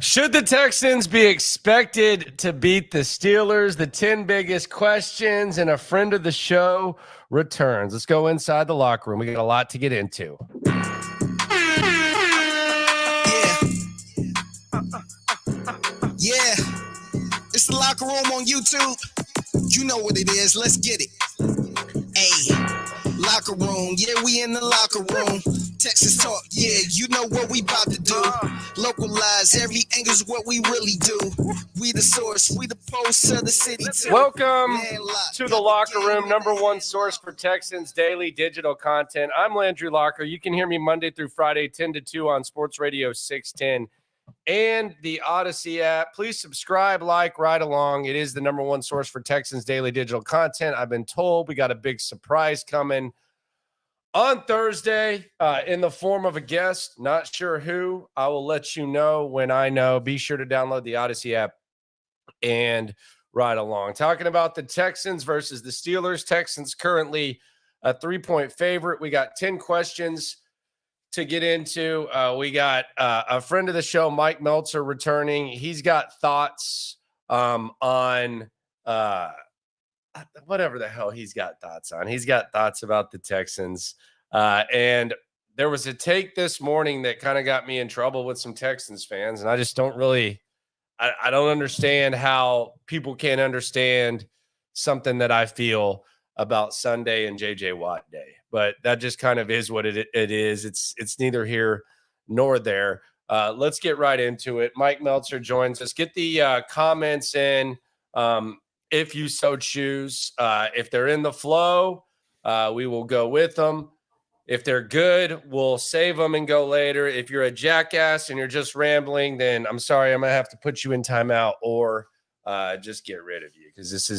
Should the Texans be expected to beat the Steelers? The 10 biggest questions, and a friend of the show returns. Let's go inside the locker room. We got a lot to get into. Yeah. It's the locker room on YouTube. You know what it is. Let's get it. Hey, locker room. Yeah, we in the locker room. Texas talk. Yeah, you know what we about to do. Localize every angle's what we really do. We the source. We the pulse of the city too. Welcome to the locker room, number one source for Texans daily digital content. I'm Landry Locker. You can hear me Monday through Friday, 10 to 2 on Sports Radio 610 and the Odyssey app. Please subscribe, like, ride along. It is the number one source for Texans daily digital content. I've been told we got a big surprise coming on Thursday in the form of a guest. Not sure who. I will let you know when I know. Be sure to download the Odyssey app and ride along. Talking about the Texans versus the Steelers. Texans currently a 3-point favorite. We got 10 questions to get into. We got a friend of the show, Mike Meltzer, returning. He's got thoughts on whatever the hell he's got thoughts on. He's got thoughts about the Texans. And there was a take this morning that kind of got me in trouble with some Texans fans. And I just don't really, I don't understand how people can't understand something that I feel about Sunday and JJ Watt Day. But that just kind of is what it is. It's neither here nor there. Let's get right into it. Mike Meltzer joins us. Get the comments in if you so choose. If they're in the flow, we will go with them. If they're good, we'll save them and go later. If you're a jackass and you're just rambling, then I'm sorry, I'm going to have to put you in timeout or just get rid of you, because this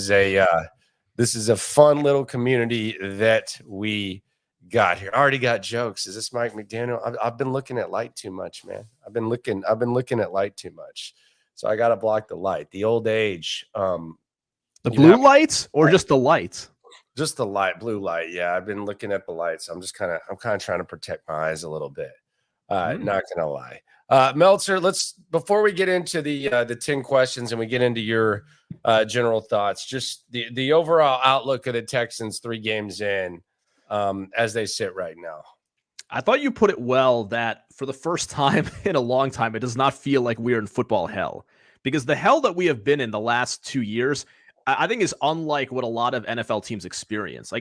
is a fun little community that we got here. I already got jokes. Is this Mike McDaniel? I've been looking at light too much, man. I've been looking at light too much. So I got to block the light. The old age. The blue lights or just the lights? Just the light, blue light. Yeah, I've been looking at the lights. I'm kind of trying to protect my eyes a little bit. Not gonna lie. Meltzer, before we get into the 10 questions and we get into your general thoughts, just the overall outlook of the Texans 3 games in as they sit right now. I thought you put it well that for the first time in a long time, it does not feel like we're in football hell, because the hell that we have been in the last 2 years, I think, is unlike what a lot of NFL teams experience.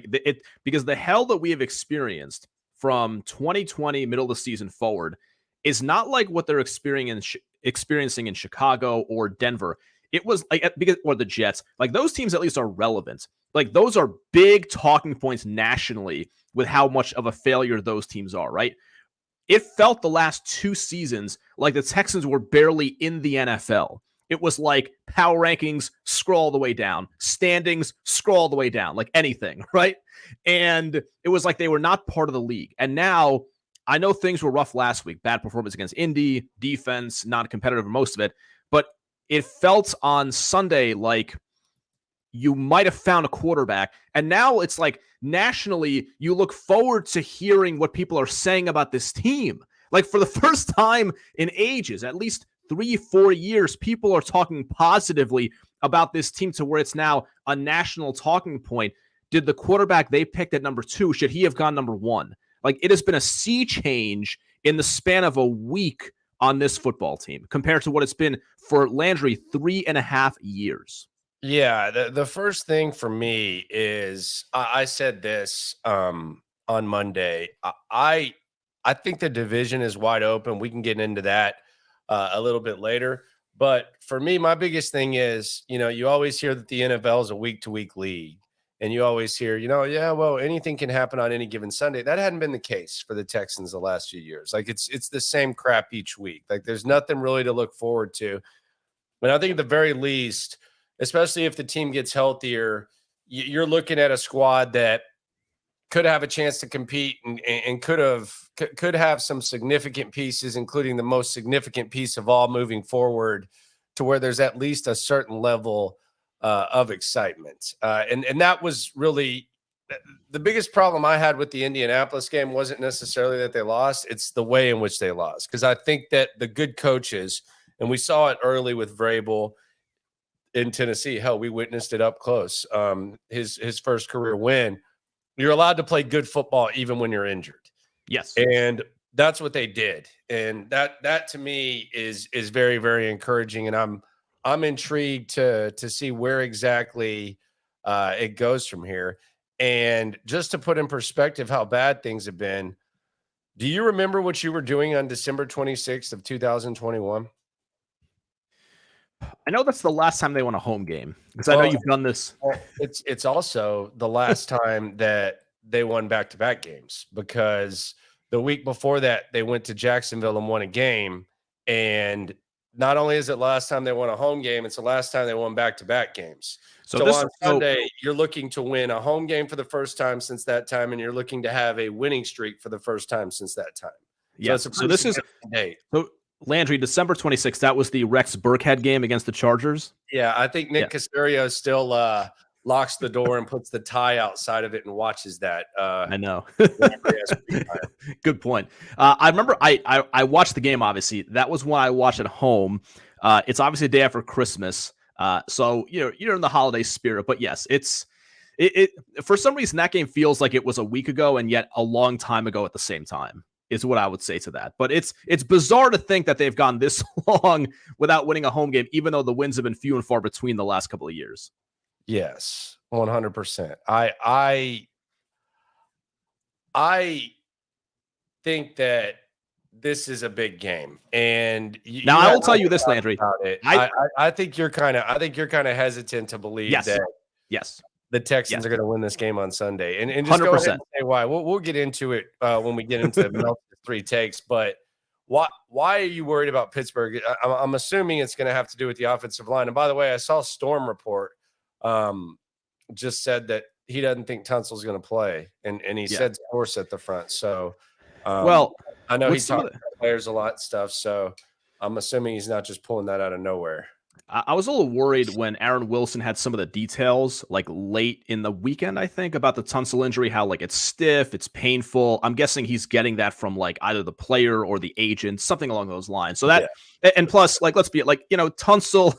Because the hell that we have experienced from 2020 middle of the season forward is not like what they're experiencing in Chicago or Denver. It was or the Jets. Like, those teams at least are relevant. Like, those are big talking points nationally with how much of a failure those teams are, right? It felt the last 2 seasons like the Texans were barely in the NFL. It was like power rankings, scroll the way down, standings, scroll the way down, like anything, right? And it was like they were not part of the league. And now, I know things were rough last week. Bad performance against Indy, defense, not competitive for most of it. But it felt on Sunday like you might have found a quarterback. And now it's like nationally, you look forward to hearing what people are saying about this team. Like, for the first time in ages, at least 3-4 years, people are talking positively about this team to where it's now a national talking point. Did the quarterback they picked at number 2, should he have gone number 1? Like, it has been a sea change in the span of a week on this football team compared to what it's been for Landry 3.5 years. Yeah, the first thing for me is I said this on Monday. I think the division is wide open. We can get into that a little bit later. But for me, my biggest thing is, you always hear that the NFL is a week-to-week league. And you always hear, anything can happen on any given Sunday. That hadn't been the case for the Texans the last few years. Like, it's the same crap each week. Like, there's nothing really to look forward to. And I think at the very least, especially if the team gets healthier, you're looking at a squad that could have a chance to compete and could have some significant pieces, including the most significant piece of all moving forward, to where there's at least a certain level of excitement. And that was really the biggest problem I had with the Indianapolis game. Wasn't necessarily that they lost. It's the way in which they lost. Because I think that the good coaches And we saw it early with Vrabel in Tennessee. Hell, we witnessed it up close. His first career win. You're allowed to play good football even when you're injured. Yes. And that's what they did. And that to me is very, very encouraging. And I'm intrigued to see where exactly it goes from here. And just to put in perspective how bad things have been, do you remember what you were doing on December 26th of 2021? I know that's the last time they won a home game because I know you've done this. It's also the last time that they won back-to-back games, because the week before that they went to Jacksonville and won a game. And not only is it last time they won a home game, it's the last time they won back-to-back games. So on Sunday, you're looking to win a home game for the first time since that time, and you're looking to have a winning streak for the first time since that time. Yeah. So this is date. So Landry, December 26th, that was the Rex Burkhead game against the Chargers. Yeah, I think Nick Caserio still locks the door and puts the tie outside of it and watches that. I know. Good point. I remember I watched the game, obviously. That was when I watched at home. It's obviously the day after Christmas. So, you're in the holiday spirit. But yes, it for some reason, that game feels like it was a week ago and yet a long time ago at the same time, is what I would say to that. But it's bizarre to think that they've gone this long without winning a home game, even though the wins have been few and far between the last couple of years. Yes, 100%. I think that this is a big game, and now I will tell you this, Landry. I think you're kind of hesitant to believe that. Yes. The Texans are going to win this game on Sunday, and just 100%. Go ahead and say why. We'll get into it when we get into the three takes. But why are you worried about Pittsburgh? I'm assuming it's going to have to do with the offensive line. And by the way, I saw Storm report just said that he doesn't think Tunsil's going to play, and he said Horse at the front. So, I know he talks to players a lot and stuff. So I'm assuming he's not just pulling that out of nowhere. I was a little worried when Aaron Wilson had some of the details, like late in the weekend, I think, about the Tunsil injury, how like it's stiff, it's painful. I'm guessing he's getting that from like either the player or the agent, something along those lines. So that, and plus, like, let's be like, Tunsil,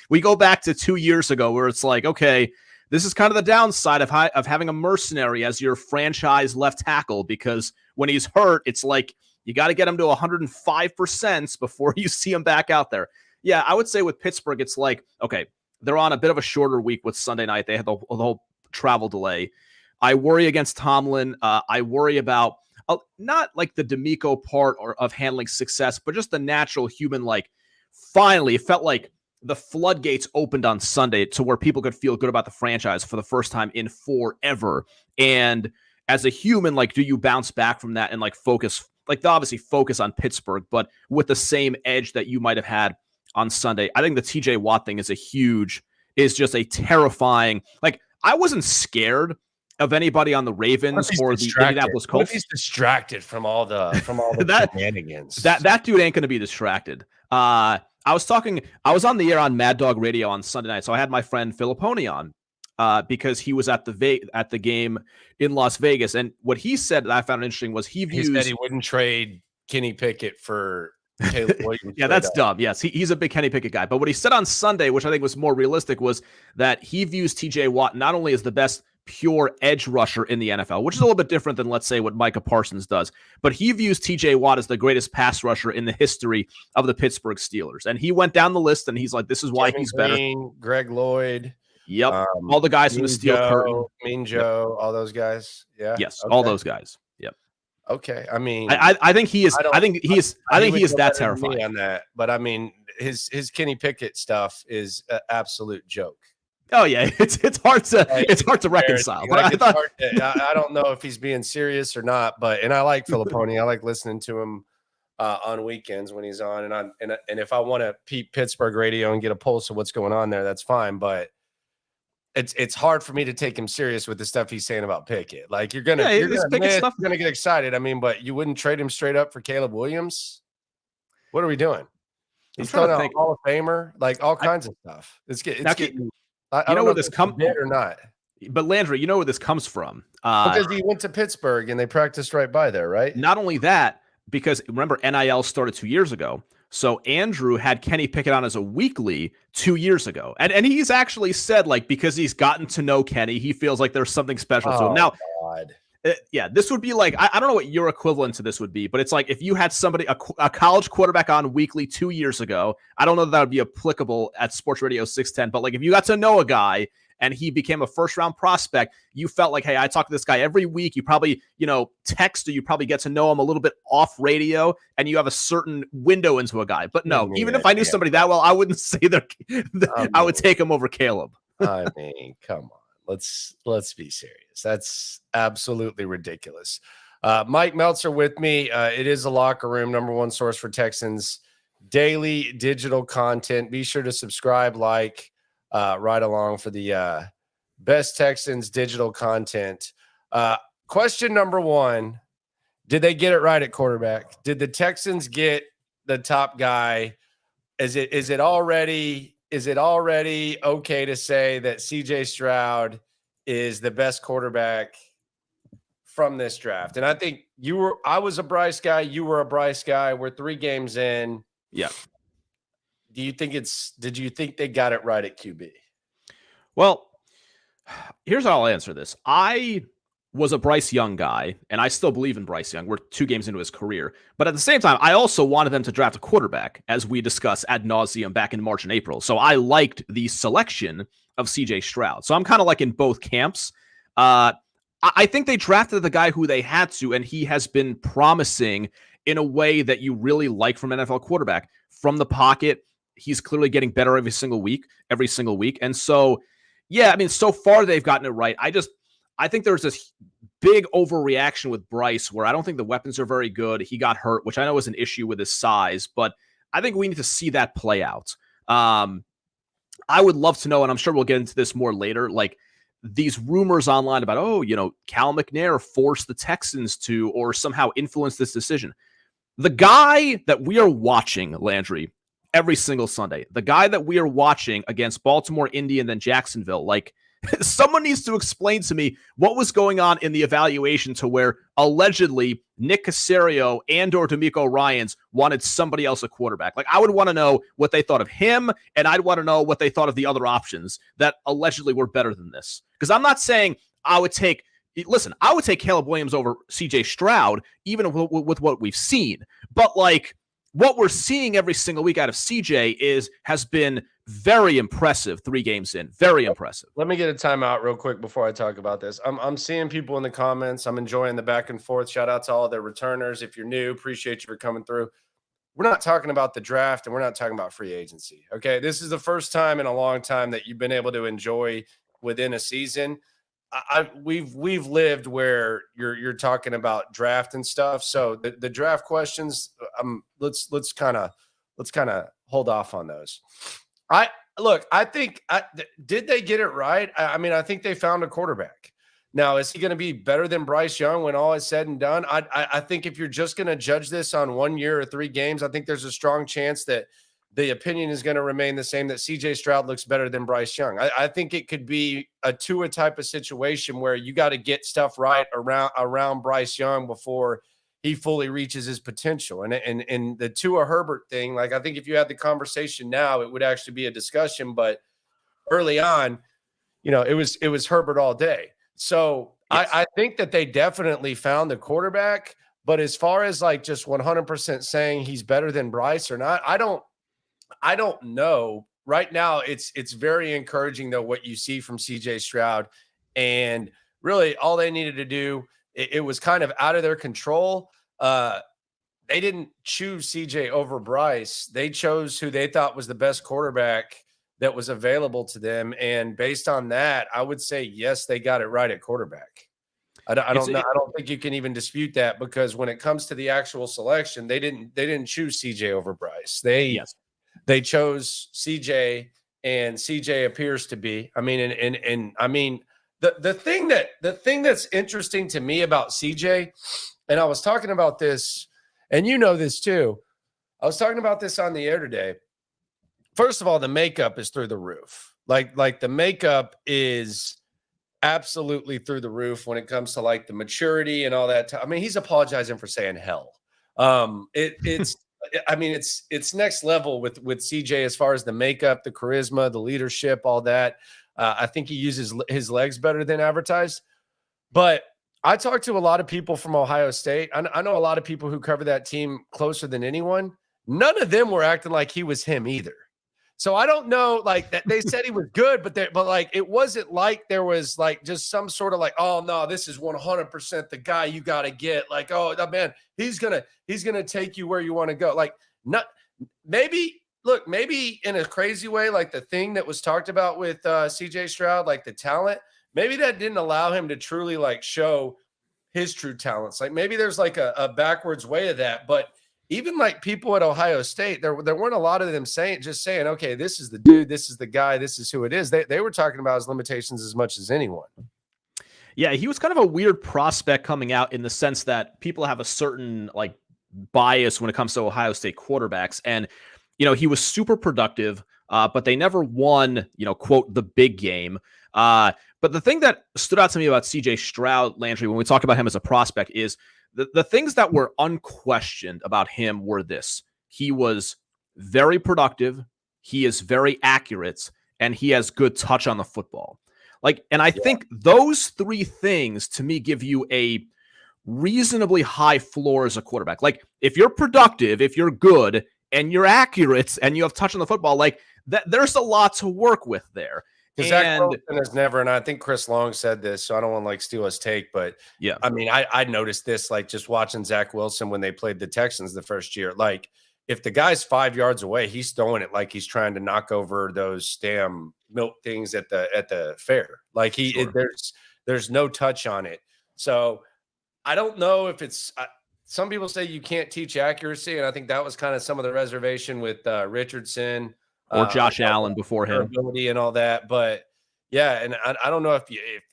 we go back to 2 years ago where it's like, okay, this is kind of the downside of having a mercenary as your franchise left tackle, because when he's hurt, it's like you got to get him to 105% before you see him back out there. Yeah, I would say with Pittsburgh, it's like, okay, they're on a bit of a shorter week with Sunday night. They had the whole travel delay. I worry against Tomlin. I worry about not like the D'Amico part of handling success, but just the natural human, like, finally, it felt like the floodgates opened on Sunday to where people could feel good about the franchise for the first time in forever. And as a human, like, do you bounce back from that and like focus, like obviously focus on Pittsburgh, but with the same edge that you might have had on Sunday? I think the TJ Watt thing is just a terrifying, like, I wasn't scared of anybody on the Ravens or the Indianapolis Colts. He's distracted from all the shenanigans. That dude ain't going to be distracted. I was on the air on Mad Dog Radio on Sunday night. So I had my friend Filipponi on because he was at the game in Las Vegas. And what he said that I found interesting was he said he wouldn't trade Kenny Pickett for Caleb Williams. Yeah, that's dumb. Yes, he's a big Kenny Pickett guy. But what he said on Sunday, which I think was more realistic, was that he views TJ Watt not only as the best pure edge rusher in the NFL, which is a little bit different than, let's say, what Micah Parsons does, but he views TJ Watt as the greatest pass rusher in the history of the Pittsburgh Steelers. And he went down the list and he's like, this is why he's better. Greg Lloyd. Yep. All the guys from the Steel Curtain. Mean Joe, all those guys. Yeah. Yes, all those guys. Yep. Okay. I mean, I think he is. I think he is that terrifying on that. But I mean, his Kenny Pickett stuff is an absolute joke. Oh yeah, it's hard to reconcile. Like, I don't know if he's being serious or not. And I like Filipponi. I like listening to him on weekends when he's on. And if I want to peep Pittsburgh radio and get a pulse of what's going on there, that's fine. But it's hard for me to take him serious with the stuff he's saying about Pickett. Like, you're gonna get excited. I mean, but you wouldn't trade him straight up for Caleb Williams? What are we doing? He's throwing out Hall of Famer, like all kinds of stuff. I don't know where this comes or not. But Landry, you know where this comes from. Because he went to Pittsburgh and they practiced right by there, right? Not only that, because remember, NIL started 2 years ago. So Andrew had Kenny Pickett on as a weekly 2 years ago. And he's actually said, like, because he's gotten to know Kenny, he feels like there's something special to him. Now, God. Yeah, this would be like, I don't know what your equivalent to this would be, but it's like if you had somebody, a college quarterback on weekly 2 years ago. I don't know that would be applicable at Sports Radio 610, but like if you got to know a guy and he became a first round prospect, you felt like, hey, I talk to this guy every week. You probably, text, or you probably get to know him a little bit off radio, and you have a certain window into a guy. But no, even if I knew somebody that well, I wouldn't say that I would take him over Caleb. I mean, come on. Let's be serious. That's absolutely ridiculous. Mike Meltzer with me. It is the Locker Room, number one source for Texans daily digital content. Be sure to subscribe, right along for the best Texans digital content. Question number one: did they get it right at quarterback? Did the Texans get the top guy? Is it already okay to say that CJ Stroud is the best quarterback from this draft? And I think I was a Bryce guy. You were a Bryce guy. We're 3 games in. Yeah. Did you think they got it right at QB? Well, here's how I'll answer this. I was a Bryce Young guy, and I still believe in Bryce Young. We're 2 games into his career. But at the same time, I also wanted them to draft a quarterback, as we discussed ad nauseum back in March and April. So I liked the selection of CJ Stroud. So I'm kind of like in both camps. I think they drafted the guy who they had to, and he has been promising in a way that you really like from an NFL quarterback. From the pocket, he's clearly getting better every single week. And so, yeah, I mean, so far they've gotten it right. I think there's this big overreaction with Bryce where I don't think the weapons are very good. He got hurt, which I know is an issue with his size, but I think we need to see that play out. I would love to know, and I'm sure we'll get into this more later, like these rumors online about, Cal McNair forced the Texans to, or somehow influenced this decision. The guy that we are watching, Landry, every single Sunday, the guy that we are watching against Baltimore, Indy, and then Jacksonville, like, someone needs to explain to me what was going on in the evaluation to where allegedly Nick Caserio and or D'Amico Ryans wanted somebody else a quarterback. Like, I would want to know what they thought of him, and I'd want to know what they thought of the other options that allegedly were better than this. Because I'm not saying I would take Caleb Williams over CJ Stroud, even with what we've seen. But like, what we're seeing every single week out of CJ has been very impressive 3 games in. Very impressive. Let me get a timeout real quick before I talk about this. I'm seeing people in the comments. I'm enjoying the back and forth. Shout out to all their returners. If you're new, appreciate you for coming through. We're not talking about the draft, and we're not talking about free agency. Okay, this is the first time in a long time that you've been able to enjoy within a season. We've lived where you're talking about draft and stuff. So the draft questions, let's kind of hold off on those. I think did they get it right? I mean, I think they found a quarterback. Now, is he going to be better than Bryce Young when all is said and done? I think if you're just going to judge this on 1 year or 3 games, I think there's a strong chance that the opinion is going to remain the same, that CJ Stroud looks better than Bryce Young. I think it could be a Tua type of situation where you got to get stuff right around Bryce Young before he fully reaches his potential. And the Tua Herbert thing, like, I think if you had the conversation now, it would actually be a discussion. But early on, it was Herbert all day. So yes. I think that they definitely found the quarterback. But as far as like just 100% saying he's better than Bryce or not, I don't know. Right now, it's very encouraging, though, what you see from CJ Stroud. And really, all they needed to do, it was kind of out of their control. They didn't choose CJ over Bryce. They chose who they thought was the best quarterback that was available to them. And based on that, I would say, yes, they got it right at quarterback. I don't know. I don't think you can even dispute that, because when it comes to the actual selection, they didn't choose CJ over Bryce. They chose CJ, and CJ appears to be. I mean, and I mean, the thing that's interesting to me about CJ, and I was talking about this, and you know this too. I was talking about this on the air today. First of all, the makeup is through the roof. Like the makeup is absolutely through the roof when it comes to like the maturity and all that. I mean, he's apologizing for saying hell. It's I mean, it's next level with CJ as far as the makeup, the charisma, the leadership, all that. I think he uses his legs better than advertised. But I talked to a lot of people from Ohio State. I know a lot of people who cover that team closer than anyone. None of them were acting like he was him either. So I don't know, like that they said he was good, but like it wasn't like there was like just some sort of like, oh no, this is 100% the guy you got to get. Like, oh man, he's gonna take you where you want to go. Like, not maybe in a crazy way, like the thing that was talked about with CJ Stroud, like the talent, maybe that didn't allow him to truly like show his true talents. Like maybe there's like a backwards way of that, but even like people at Ohio State, there weren't a lot of them saying, okay, this is the dude, this is the guy, this is who it is. They were talking about his limitations as much as anyone. Yeah, he was kind of a weird prospect coming out in the sense that people have a certain like bias when it comes to Ohio State quarterbacks. And, he was super productive, but they never won, quote, the big game. But the thing that stood out to me about CJ Stroud, Landry, when we talk about him as a prospect is the things that were unquestioned about him were this. He was very productive. He is very accurate, and he has good touch on the football. And I think those three things to me give you a reasonably high floor as a quarterback. Like if you're productive, if you're good and you're accurate and you have touch on the football, like that, there's a lot to work with there. Zach Wilson has never, and I think Chris Long said this, so I don't want to like steal his take, but yeah, I mean, I noticed this like just watching Zach Wilson when they played the Texans the first year. Like if the guy's 5 yards away, he's throwing it like he's trying to knock over those damn milk things at the fair. Like there's no touch on it. So I don't know if it's. Some people say you can't teach accuracy, and I think that was kind of some of the reservation with Richardson. Or Josh Allen before him, ability and all that, but yeah, and I don't know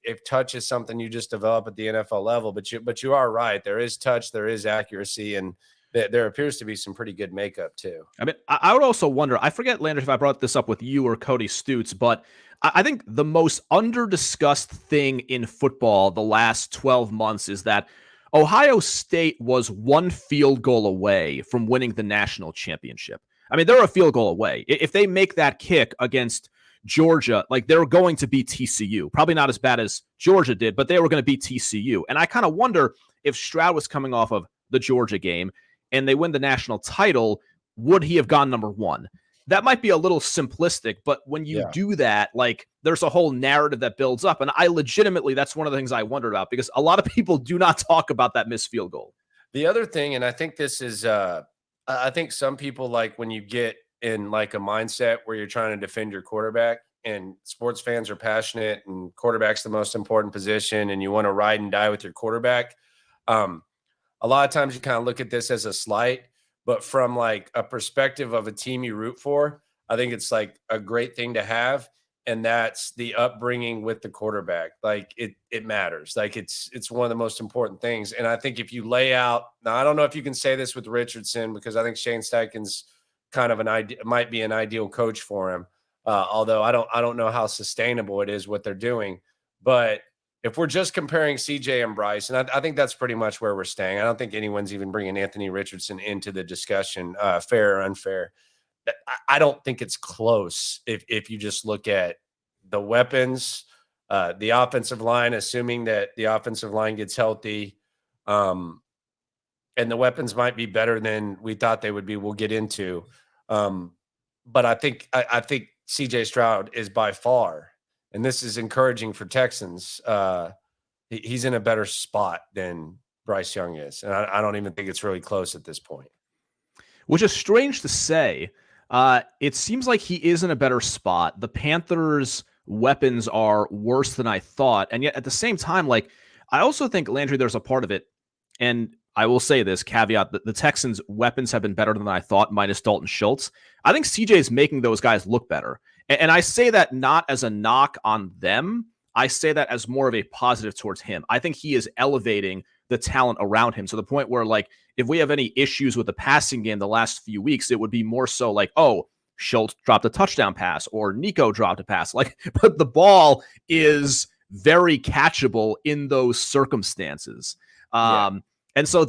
if touch is something you just develop at the NFL level, but you are right. There is touch, there is accuracy, and there appears to be some pretty good makeup too. I mean, I would also wonder. I forget, Landry, if I brought this up with you or Cody Stutes, but I think the most under-discussed thing in football the last 12 months is that Ohio State was one field goal away from winning the national championship. I mean, they're a field goal away. If they make that kick against Georgia, like they're going to beat TCU. Probably not as bad as Georgia did, but they were going to beat TCU. And I kind of wonder if Stroud was coming off of the Georgia game and they win the national title, would he have gone number one? That might be a little simplistic, but when you do that, like there's a whole narrative that builds up. And I legitimately, that's one of the things I wondered about because a lot of people do not talk about that missed field goal. The other thing, and I think this is, I think some people like when you get in like a mindset where you're trying to defend your quarterback, and sports fans are passionate and quarterback's the most important position and you want to ride and die with your quarterback. A lot of times you kind of look at this as a slight, but from like a perspective of a team you root for, I think it's like a great thing to have. And that's the upbringing with the quarterback. Like it matters. Like it's one of the most important things. And I think if you lay out, now I don't know if you can say this with Richardson because I think Shane Steichen's kind of might be an ideal coach for him. Although I don't know how sustainable it is what they're doing. But if we're just comparing CJ and Bryce, and I think that's pretty much where we're staying. I don't think anyone's even bringing Anthony Richardson into the discussion, fair or unfair. I don't think it's close if you just look at the weapons, the offensive line, assuming that the offensive line gets healthy, and the weapons might be better than we thought they would be. We'll get into, but I think CJ Stroud is by far, and this is encouraging for Texans. He's in a better spot than Bryce Young is, and I don't even think it's really close at this point. Which is strange to say. It seems like he is in a better spot. The Panthers' weapons are worse than I thought. And yet at the same time, like, I also think, Landry, there's a part of it. And I will say this caveat, that the Texans' weapons have been better than I thought, minus Dalton Schultz. I think CJ is making those guys look better. And I say that not as a knock on them. I say that as more of a positive towards him. I think he is elevating the talent around him to the point where, like, if we have any issues with the passing game the last few weeks, it would be more so like, oh, Schultz dropped a touchdown pass or Nico dropped a pass. Like, but the ball is very catchable in those circumstances. And And so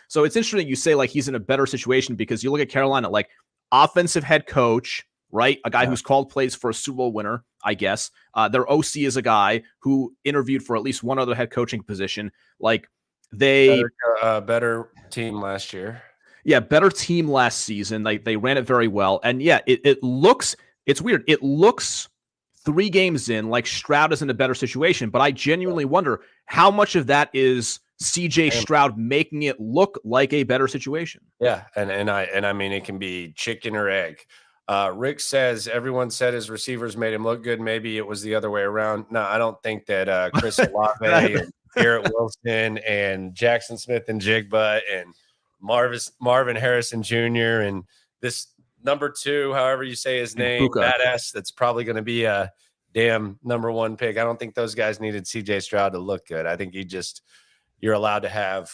so it's interesting you say like he's in a better situation because you look at Carolina, like offensive head coach, right? A guy who's called plays for a Super Bowl winner, I guess. Their OC is a guy who interviewed for at least one other head coaching position. Like better team last year. Yeah, better team last season. They ran it very well. And yeah, it's weird. It looks 3 games in like Stroud is in a better situation, but I genuinely wonder how much of that is CJ Stroud making it look like a better situation. Yeah, and I mean it can be chicken or egg. Rick says everyone said his receivers made him look good. Maybe it was the other way around. No, I don't think that Chris Olave and Garrett Wilson and Jackson Smith and Jigba and Marvin Harrison Jr. and this number 2, however you say his name, badass, that's probably going to be a damn number 1 pick. I don't think those guys needed CJ Stroud to look good. I think you're allowed to have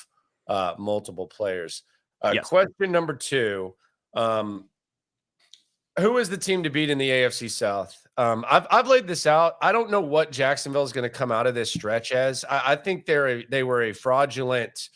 multiple players. Yes. Question number 2. Who is the team to beat in the AFC South? I've laid this out. I don't know what Jacksonville is going to come out of this stretch as. I think they were a fraudulent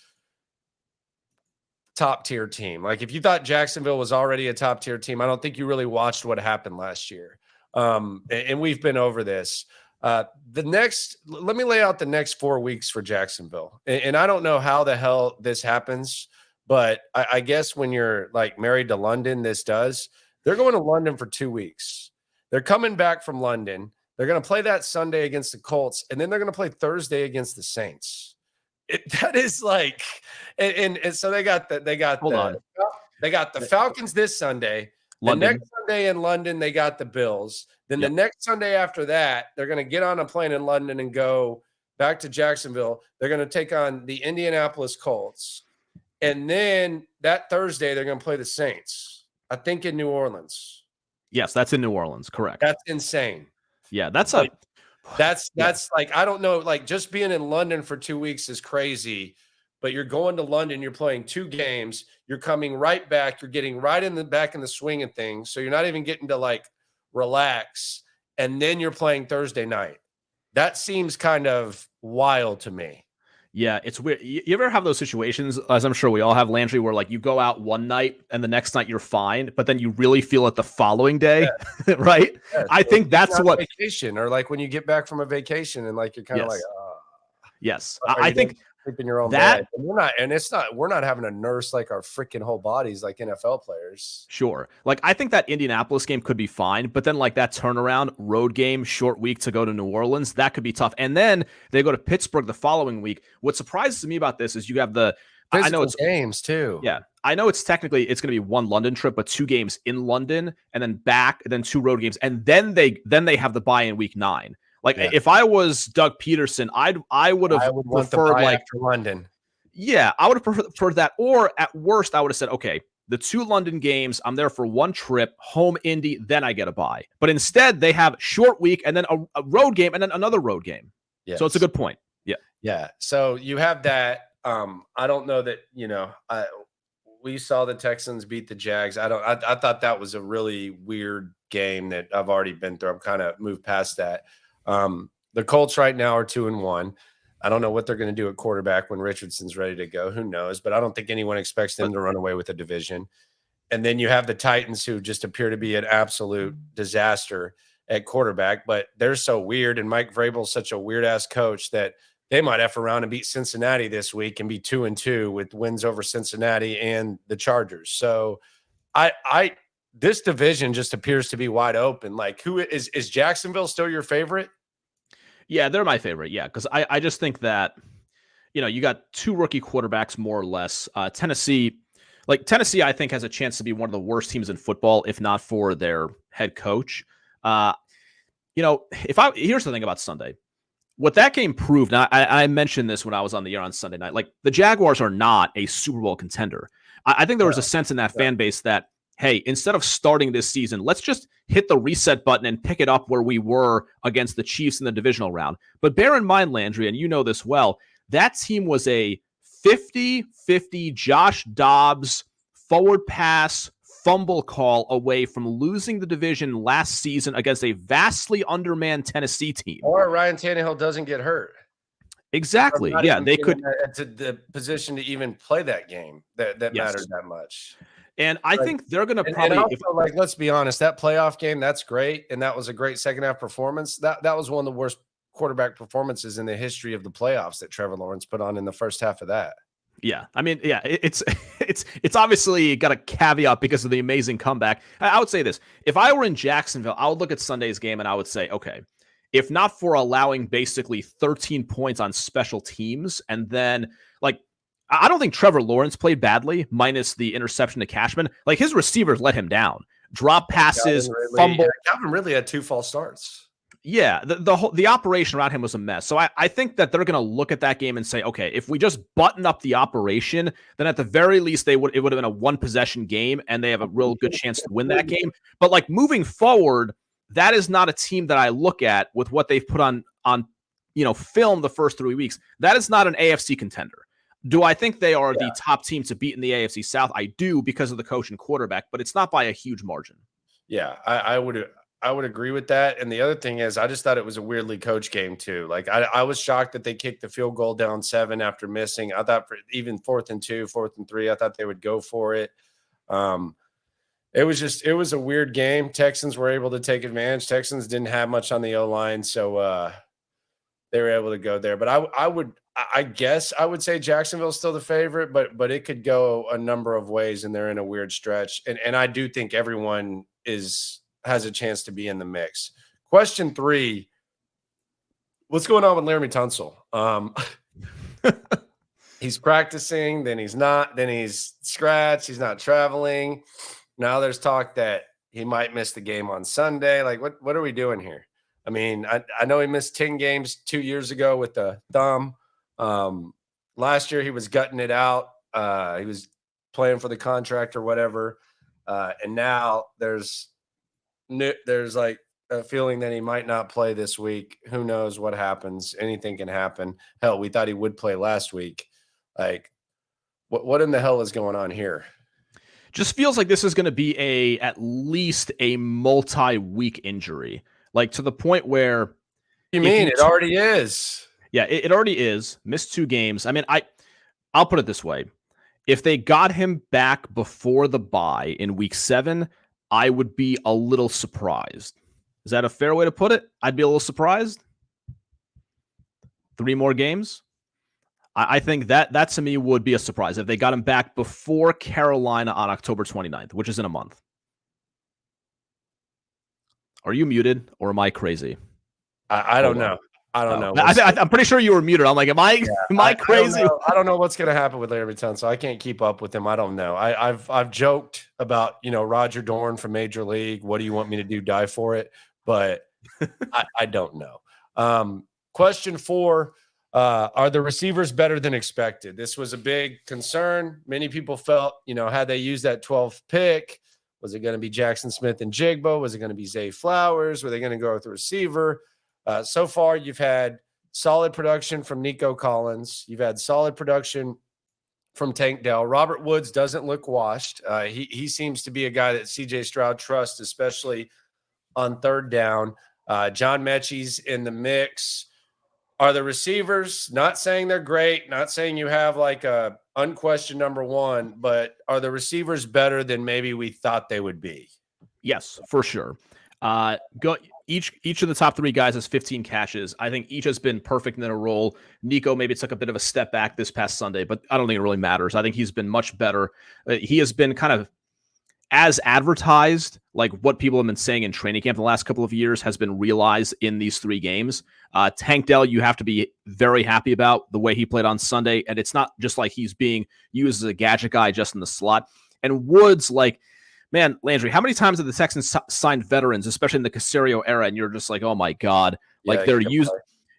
top-tier team. Like if you thought Jacksonville was already a top-tier team, I don't think you really watched what happened last year. And we've been over this. Let me lay out the next 4 weeks for Jacksonville. And I don't know how the hell this happens, but I guess when you're like married to London, this does. They're going to London for 2 weeks. They're coming back from London. They're going to play that Sunday against the Colts, and then they're going to play Thursday against the Saints. That is like, and so they got the Falcons this Sunday. London. The next Sunday in London, they got the Bills. Then the next Sunday after that, they're going to get on a plane in London and go back to Jacksonville. They're going to take on the Indianapolis Colts. And then that Thursday, they're going to play the Saints, I think in New Orleans. Yes, that's in New Orleans. Correct. That's insane. Yeah, that's like I don't know. Like just being in London for 2 weeks is crazy, but you're going to London, you're playing 2 games, you're coming right back, you're getting right back in the swing of things. So you're not even getting to like relax. And then you're playing Thursday night. That seems kind of wild to me. Yeah, it's weird. You ever have those situations, as I'm sure we all have, Landry, where like you go out one night and the next night you're fine, but then you really feel it the following day, right? Yeah, I think that's what vacation, or like when you get back from a vacation and like you're kind of like, yes, I think sleep in your own bed. And we're not having to nurse like our freaking whole bodies like NFL players. Sure. Like I think that Indianapolis game could be fine, but then like that turnaround road game, short week to go to New Orleans, that could be tough. And then they go to Pittsburgh the following week. What surprises me about this is you have I know it's games too. Yeah. I know it's going to be 1 London trip, but 2 games in London and then back, and then 2 road games. And then they have the bye in week 9. Like if I was Doug Peterson, I would have preferred like after London. Yeah, I would have preferred that. Or at worst, I would have said, okay, the 2 London games, I'm there for 1 trip, home Indy, then I get a bye. But instead, they have short week and then a road game and then another road game. Yes. So it's a good point. Yeah. Yeah. So you have that. I don't know that, we saw the Texans beat the Jags. I thought that was a really weird game that I've already been through. I'm kind of moved past that. The Colts right now are 2-1. I don't know what they're going to do at quarterback when Richardson's ready to go. Who knows? But I don't think anyone expects them to run away with a division. And then you have the Titans, who just appear to be an absolute disaster at quarterback, but they're so weird. And Mike Vrabel's such a weird ass coach that they might F around and beat Cincinnati this week and be 2-2 with wins over Cincinnati and the Chargers. So this division just appears to be wide open. Like who is Jacksonville still your favorite? Yeah, they're my favorite. Yeah, because I just think that, you got 2 rookie quarterbacks more or less. Tennessee, I think has a chance to be one of the worst teams in football, if not for their head coach. Here's the thing about Sunday. What that game proved, and I mentioned this when I was on the air on Sunday night, like the Jaguars are not a Super Bowl contender. I think there was a sense in that fan base that, hey, instead of starting this season, let's just hit the reset button and pick it up where we were against the Chiefs in the divisional round. But bear in mind, Landry, and you know this well, that team was a 50-50 Josh Dobbs forward pass fumble call away from losing the division last season against a vastly undermanned Tennessee team. Or Ryan Tannehill doesn't get hurt. Exactly. Not Yeah, even they being could. in the position to even play that game that Yes. mattered that much. And I Like, think they're going to and probably, also, like, let's be honest, that playoff game, that's great, and that was a great second half performance. That was one of the worst quarterback performances in the history of the playoffs that Trevor Lawrence put on in the first half of that. yeah, I mean, yeah, it's it's obviously got a caveat because of the amazing comeback. I would say this: if I were in Jacksonville, I would look at Sunday's game and I would say, okay, if not for allowing basically 13 points on special teams, and then like I don't think Trevor Lawrence played badly, minus the interception to Cashman. Like his receivers let him down, drop passes, fumble. Calvin Ridley had 2 false starts. Yeah, the operation around him was a mess. So I think that they're going to look at that game and say, okay, if we just button up the operation, then at the very least it would have been a 1-possession game, and they have a real good chance to win that game. But like moving forward, that is not a team that I look at with what they've put on film the first 3 weeks. That is not an AFC contender. Do I think they are the top team to beat in the AFC South? I do, because of the coach and quarterback, but it's not by a huge margin. Yeah, I would agree with that. And the other thing is, I just thought it was a weirdly coached game too. Like I was shocked that they kicked the field goal down 7 after missing. I thought for even 4th and 2, 4th and 3, I thought they would go for it. It was a weird game. Texans were able to take advantage. Texans didn't have much on the O-line, so they were able to go there. But I guess I would say Jacksonville's still the favorite, but it could go a number of ways, and they're in a weird stretch. And I do think everyone has a chance to be in the mix. Question 3, what's going on with Laramie Tunsil? He's practicing, then he's not, then he's scratched, he's not traveling. Now there's talk that he might miss the game on Sunday. Like, what are we doing here? I mean, I know he missed 10 games 2 years ago with the thumb. Last year he was gutting it out. He was playing for the contract or whatever. And now there's like a feeling that he might not play this week. Who knows what happens? Anything can happen. Hell, we thought he would play last week. Like, what in the hell is going on here? Just feels like this is going to be at least a multi-week injury, like to the point where you mean it already is. Yeah, it already is. Missed 2 games. I mean, I'll put it this way: if they got him back before the bye in week 7, I would be a little surprised. Is that a fair way to put it? I'd be a little surprised. 3 more games. I think that to me would be a surprise if they got him back before Carolina on October 29th, which is in a month. Are you muted, or am I crazy? I don't know. I don't know. I'm pretty sure you were muted. I'm like, am I crazy? I don't know what's going to happen with Laramie Tunsil. I can't keep up with him. I don't know. I've joked about, Roger Dorn from Major League. What do you want me to do? Die for it? But I don't know. Question 4. Are the receivers better than expected? This was a big concern. Many people felt, had they used that 12th pick, was it going to be Jackson Smith and Jigbo? Was it going to be Zay Flowers? Were they going to go with the receiver? So far, you've had solid production from Nico Collins. You've had solid production from Tank Dell. Robert Woods doesn't look washed. He seems to be a guy that CJ Stroud trusts, especially on 3rd down. John Mechie's in the mix. Are the receivers, not saying they're great, not saying you have like a unquestioned number 1, but are the receivers better than maybe we thought they would be? Yes, for sure. Each of the top 3 guys has 15 catches. I think each has been perfect in their role. Nico maybe took a bit of a step back this past Sunday, but I don't think it really matters. I think he's been much better. He has been kind of as advertised, like what people have been saying in training camp the last couple of years has been realized in these 3 games. Tank Dell, you have to be very happy about the way he played on Sunday. And it's not just like he's being used as a gadget guy just in the slot. And Woods, like, man, Landry, how many times have the Texans signed veterans, especially in the Caserio era, and you're just like, oh my God, like they're used,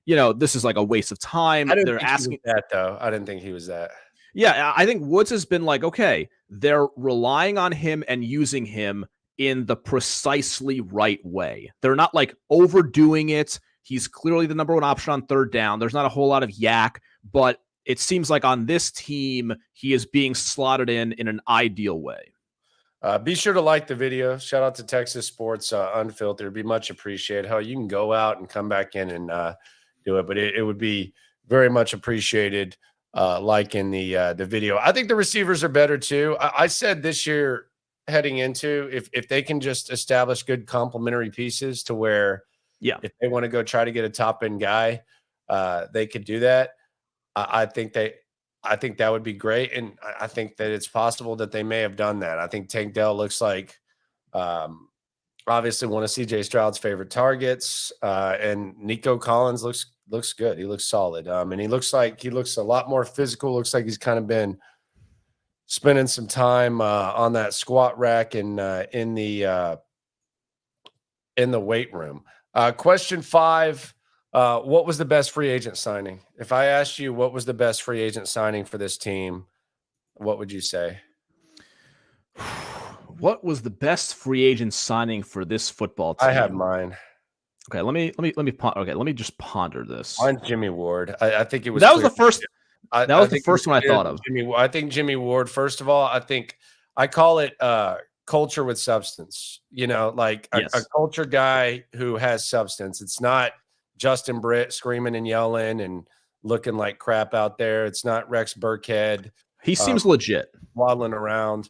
this is like a waste of time. They're asking that though. I didn't think he was that. Yeah, I think Woods has been like, okay, they're relying on him and using him in the precisely right way. They're not like overdoing it. He's clearly the number 1 option on 3rd down. There's not a whole lot of yak, but it seems like on this team, he is being slotted in an ideal way. Be sure to like the video. Shout out to Texas Sports Unfiltered. It'd be much appreciated. How you can go out and come back in and do it, but it would be very much appreciated. Like in the video, I think the receivers are better too. I said this year heading into if they can just establish good complementary pieces to where, if they want to go try to get a top end guy, they could do that. I think that would be great, and I think that it's possible that they may have done that. I think Tank Dell looks like, obviously one of CJ Stroud's favorite targets, and Nico Collins looks good. He looks solid, and he looks a lot more physical. Looks like he's kind of been spending some time on that squat rack and in the weight room. Question 5. What was the best free agent signing? If I asked you what was the best free agent signing for this team, what would you say? What was the best free agent signing for this football team? I have mine. Okay, let me just ponder this. Mine's Jimmy Ward. I think it was that was the first. That was the first one I thought of. I think Jimmy Ward. First of all, I think I call it culture with substance. Like a culture guy who has substance. It's not Justin Britt screaming and yelling and looking like crap out there. It's not Rex Burkhead. He seems legit, waddling around.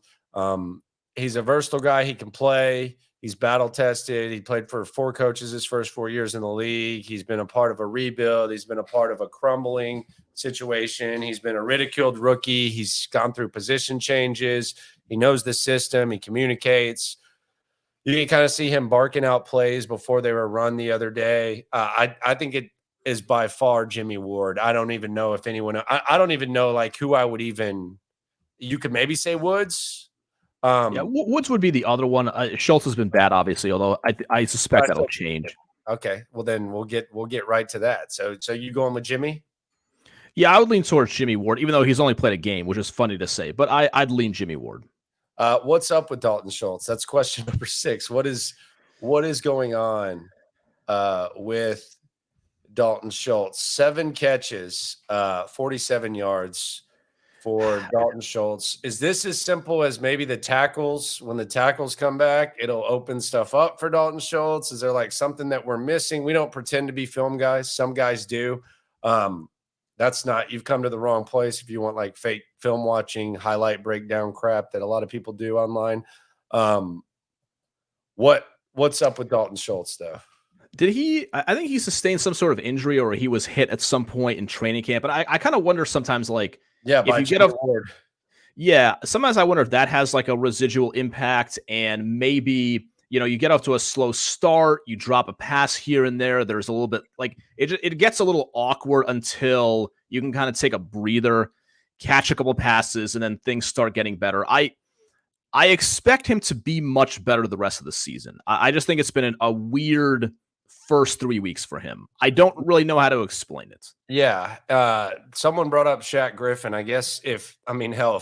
He's a versatile guy. He can play. He's battle tested. He played for 4 coaches his first 4 years in the league. He's been a part of a rebuild. He's been a part of a crumbling situation. He's been a ridiculed rookie. He's gone through position changes. He knows the system. He communicates. You can kind of see him barking out plays before they were run the other day. I think it is by far Jimmy Ward. I don't even know if anyone – I don't even know like who I would even – you could maybe say Woods. Woods would be the other one. Schultz has been bad, obviously, although I suspect that'll change. Okay, well then we'll get right to that. So you going with Jimmy? Yeah, I would lean towards Jimmy Ward, even though he's only played a game, which is funny to say. But I'd lean Jimmy Ward. What's up with Dalton Schultz? That's question number 6. What is going on with Dalton Schultz? 7 catches, 47 yards. For Dalton Schultz. Is this as simple as maybe the tackles? When the tackles come back, it'll open stuff up for Dalton Schultz? Is there like something that we're missing? We don't pretend to be film guys. Some guys do. That's not, you've come to the wrong place if you want like fake film watching, highlight breakdown crap that a lot of people do online. What's up with Dalton Schultz though? I think he sustained some sort of injury or he was hit at some point in training camp. But I kind of wonder sometimes like, if you get a Ward. Yeah, sometimes I wonder if that has like a residual impact and maybe, you get off to a slow start, you drop a pass here and there. There's a little bit like it gets a little awkward until you can kind of take a breather, catch a couple passes, and then things start getting better. I expect him to be much better the rest of the season. I just think it's been a weird first 3 weeks for him. I don't really know how to explain it. Yeah. Someone brought up Shaq Griffin. I guess if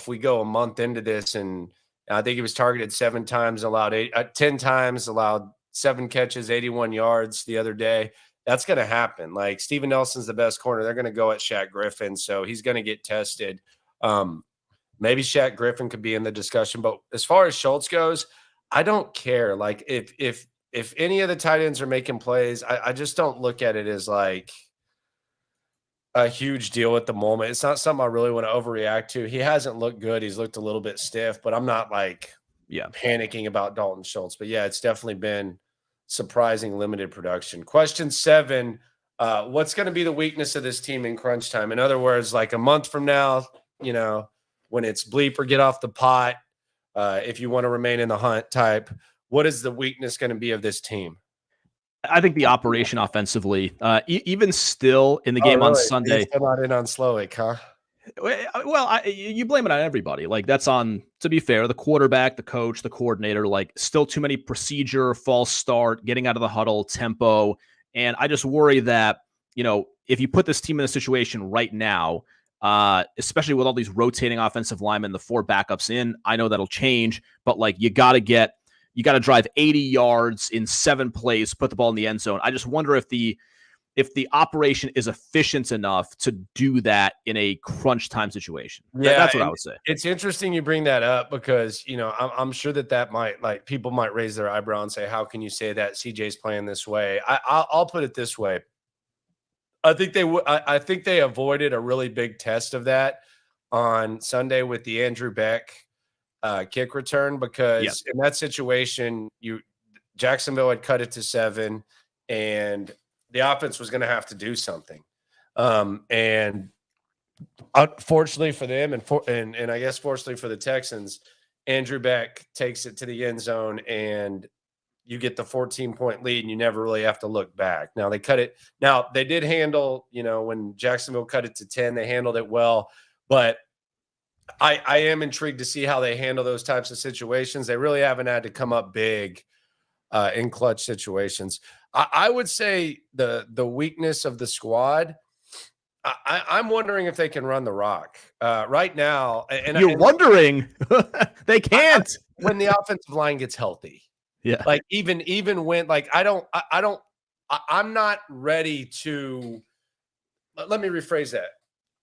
we go a month into this and I think he was targeted 7 times, allowed 10 times, allowed 7 catches, 81 yards the other day. That's going to happen. Like Steven Nelson's the best corner. They're going to go at Shaq Griffin. So he's going to get tested. Maybe Shaq Griffin could be in the discussion, but as far as Schultz goes, I don't care. Like if any of the tight ends are making plays, I just don't look at it as like a huge deal at the moment. It's not something I really want to overreact to. He hasn't looked good. He's looked a little bit stiff, but I'm not like panicking about Dalton Schultz. But yeah, it's definitely been surprising limited production. Question 7, what's going to be the weakness of this team in crunch time? In other words, like a month from now, when it's bleep or get off the pot, if you want to remain in the hunt type, what is the weakness going to be of this team? I think the operation offensively, even still in the game on Sunday. He's still not in on Slowick, huh? Well, you blame it on everybody. Like that's on, to be fair, the quarterback, the coach, the coordinator, like still too many procedure, false start, getting out of the huddle, tempo. And I just worry that, if you put this team in a situation right now, especially with all these rotating offensive linemen, the 4 backups in, I know that'll change, but like you got to drive 80 yards in 7 plays, put the ball in the end zone. I just wonder if the operation is efficient enough to do that in a crunch time situation. Yeah, that's what I would say. It's interesting you bring that up because, I'm sure that might, like, people might raise their eyebrow and say, how can you say that CJ's playing this way? I'll put it this way. I think they I think they avoided a really big test of that on Sunday with the Andrew Beck kick return, because in that situation, Jacksonville had cut it to 7, and the offense was going to have to do something. And unfortunately for them, and I guess fortunately for the Texans, Andrew Beck takes it to the end zone, and you get the 14-point lead, and you never really have to look back. Now they cut it. Now they did handle, when Jacksonville cut it to 10, they handled it well, but I am intrigued to see how they handle those types of situations. They really haven't had to come up big in clutch situations. I would say the weakness of the squad, I'm wondering if they can run the rock right now. And you're wondering they can't when the offensive line gets healthy. Yeah, like even when I'm not ready to. Let me rephrase that.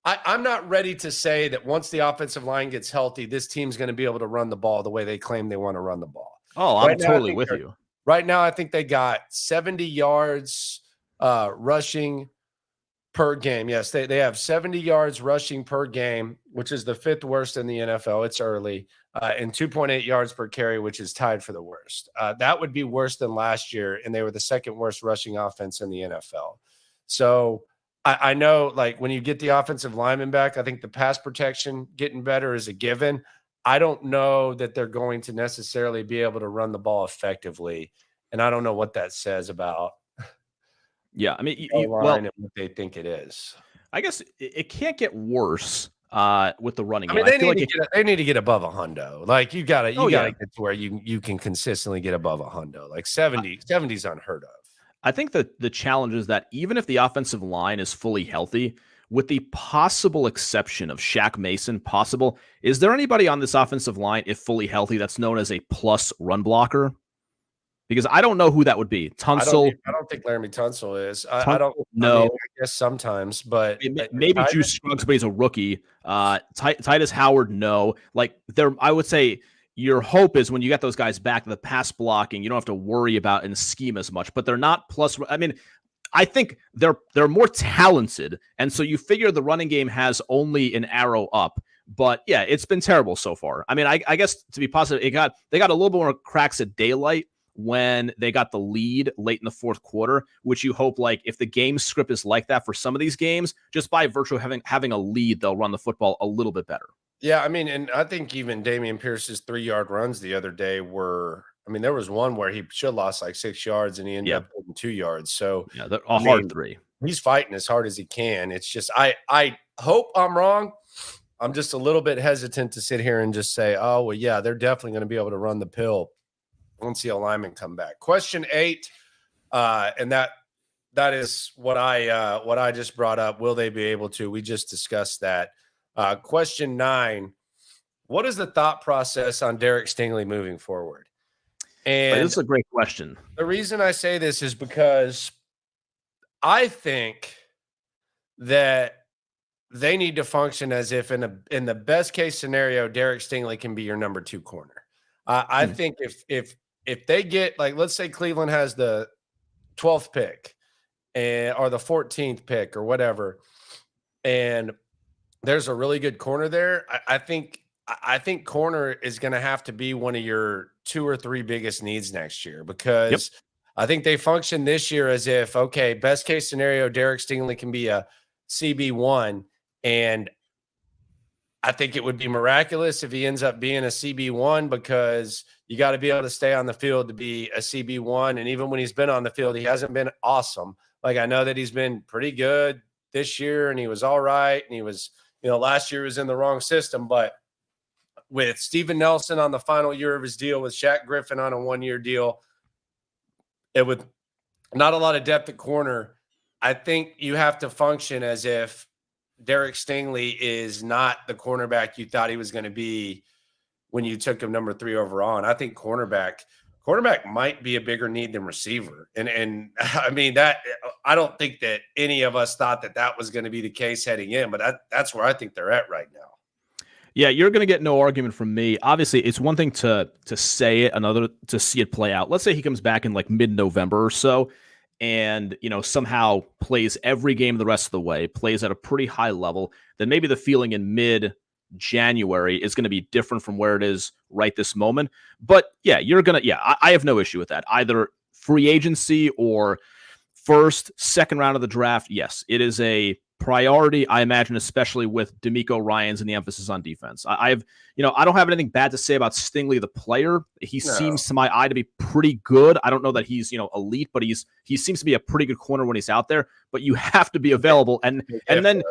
I'm not ready to say that once the offensive line gets healthy, this team's going to be able to run the ball the way they claim they want to run the ball. Oh, I'm totally with you. Right now, I think they got 70 yards rushing per game. Yes, they have 70 yards rushing per game, which is the 5th worst in the NFL. It's early. And 2.8 yards per carry, which is tied for the worst. That would be worse than last year, and they were the 2nd worst rushing offense in the NFL. So I know, like, when you get the offensive lineman back, I think the pass protection getting better is a given. I don't know that they're going to necessarily be able to run the ball effectively, and I don't know what that says about I mean, and what they think it is. I guess it can't get worse with the running game. I mean, they need to get above 100. Like, you gotta get to where you can consistently get above 100. Like 70's unheard of. I think that the challenge is that even if the offensive line is fully healthy, with the possible exception of Shaq Mason, is there anybody on this offensive line, if fully healthy, that's known as a plus run blocker? Because I don't know who that would be. Tunsil. I don't think Laramie Tunsil is. I don't know. I mean, I guess sometimes, but maybe Juice Scruggs, but he's a rookie. Titus Howard, no. Like, I would say your hope is when you get those guys back, the pass blocking, you don't have to worry about in the scheme as much, but they're not plus. I mean, I think they're more talented. And so you figure the running game has only an arrow up, but yeah, it's been terrible so far. I mean, I guess to be positive, they got a little bit more cracks at daylight when they got the lead late in the 4th quarter, which you hope, like, if the game script is like that for some of these games, just by virtue of having a lead, they'll run the football a little bit better. Yeah, I mean, and I think even Dameon Pierce's 3-yard runs the other day there was one where he should have lost like 6 yards and he ended up getting 2 yards. So yeah, they're a hard 3. He's fighting as hard as he can. It's just, I hope I'm wrong. I'm just a little bit hesitant to sit here and just say, oh, well, yeah, they're definitely going to be able to run the pill once the alignment come back. Question 8, and that is what I just brought up. Will they be able to? We just discussed that. Question 9, what is the thought process on Derek Stingley moving forward? And this is a great question. The reason I say this is because I think that they need to function as if in the best case scenario, Derek Stingley can be your number 2 corner. I think if they get, like, let's say Cleveland has the 12th pick or the 14th pick or whatever, and there's a really good corner there, I think corner is going to have to be one of your 2 or 3 biggest needs next year, because I think they function this year as if, okay, best case scenario, Derek Stingley can be a CB1, and I think it would be miraculous if he ends up being a CB1, because you got to be able to stay on the field to be a CB1. And even when he's been on the field, he hasn't been awesome. Like, I know that he's been pretty good this year, and he was all right, and he was, last year he was in the wrong system, but with Steven Nelson on the final year of his deal, with Shaq Griffin on a 1-year deal, it with not a lot of depth at corner, I think you have to function as if Derek Stingley is not the cornerback you thought he was going to be when you took him number 3 overall. And I think cornerback might be a bigger need than receiver. And I mean, that, I don't think that any of us thought that was going to be the case heading in, but that's where I think they're at right now. Yeah, you're going to get no argument from me. Obviously, it's one thing to say it, another to see it play out. Let's say he comes back in like mid-November or so, and, somehow plays every game the rest of the way, plays at a pretty high level, then maybe the feeling in mid-January is going to be different from where it is right this moment. But yeah, I have no issue with that. Either free agency or first, second round of the draft. Yes, it is a priority, I imagine, especially with DeMeco Ryans and the emphasis on defense. I don't have anything bad to say about Stingley, the player. He seems to my eye to be pretty good. I don't know that he's, elite, but he seems to be a pretty good corner when he's out there, but you have to be available. And then,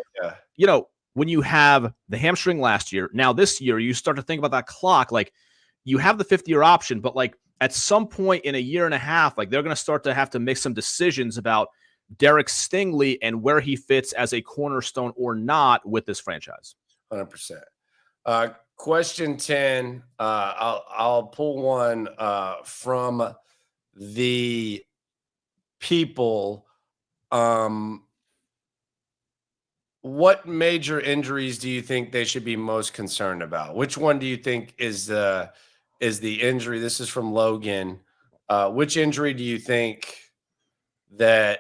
when you have the hamstring last year, now this year, you start to think about that clock, like you have the 50-year option, but like at some point in a year and a half, like they're going to start to have to make some decisions about Derek Stingley and where he fits as a cornerstone or not with this franchise. 100%. Question 10. I'll pull one from the people. What major injuries do you think they should be most concerned about? Which one do you think is the injury? This is from Logan. Which injury do you think that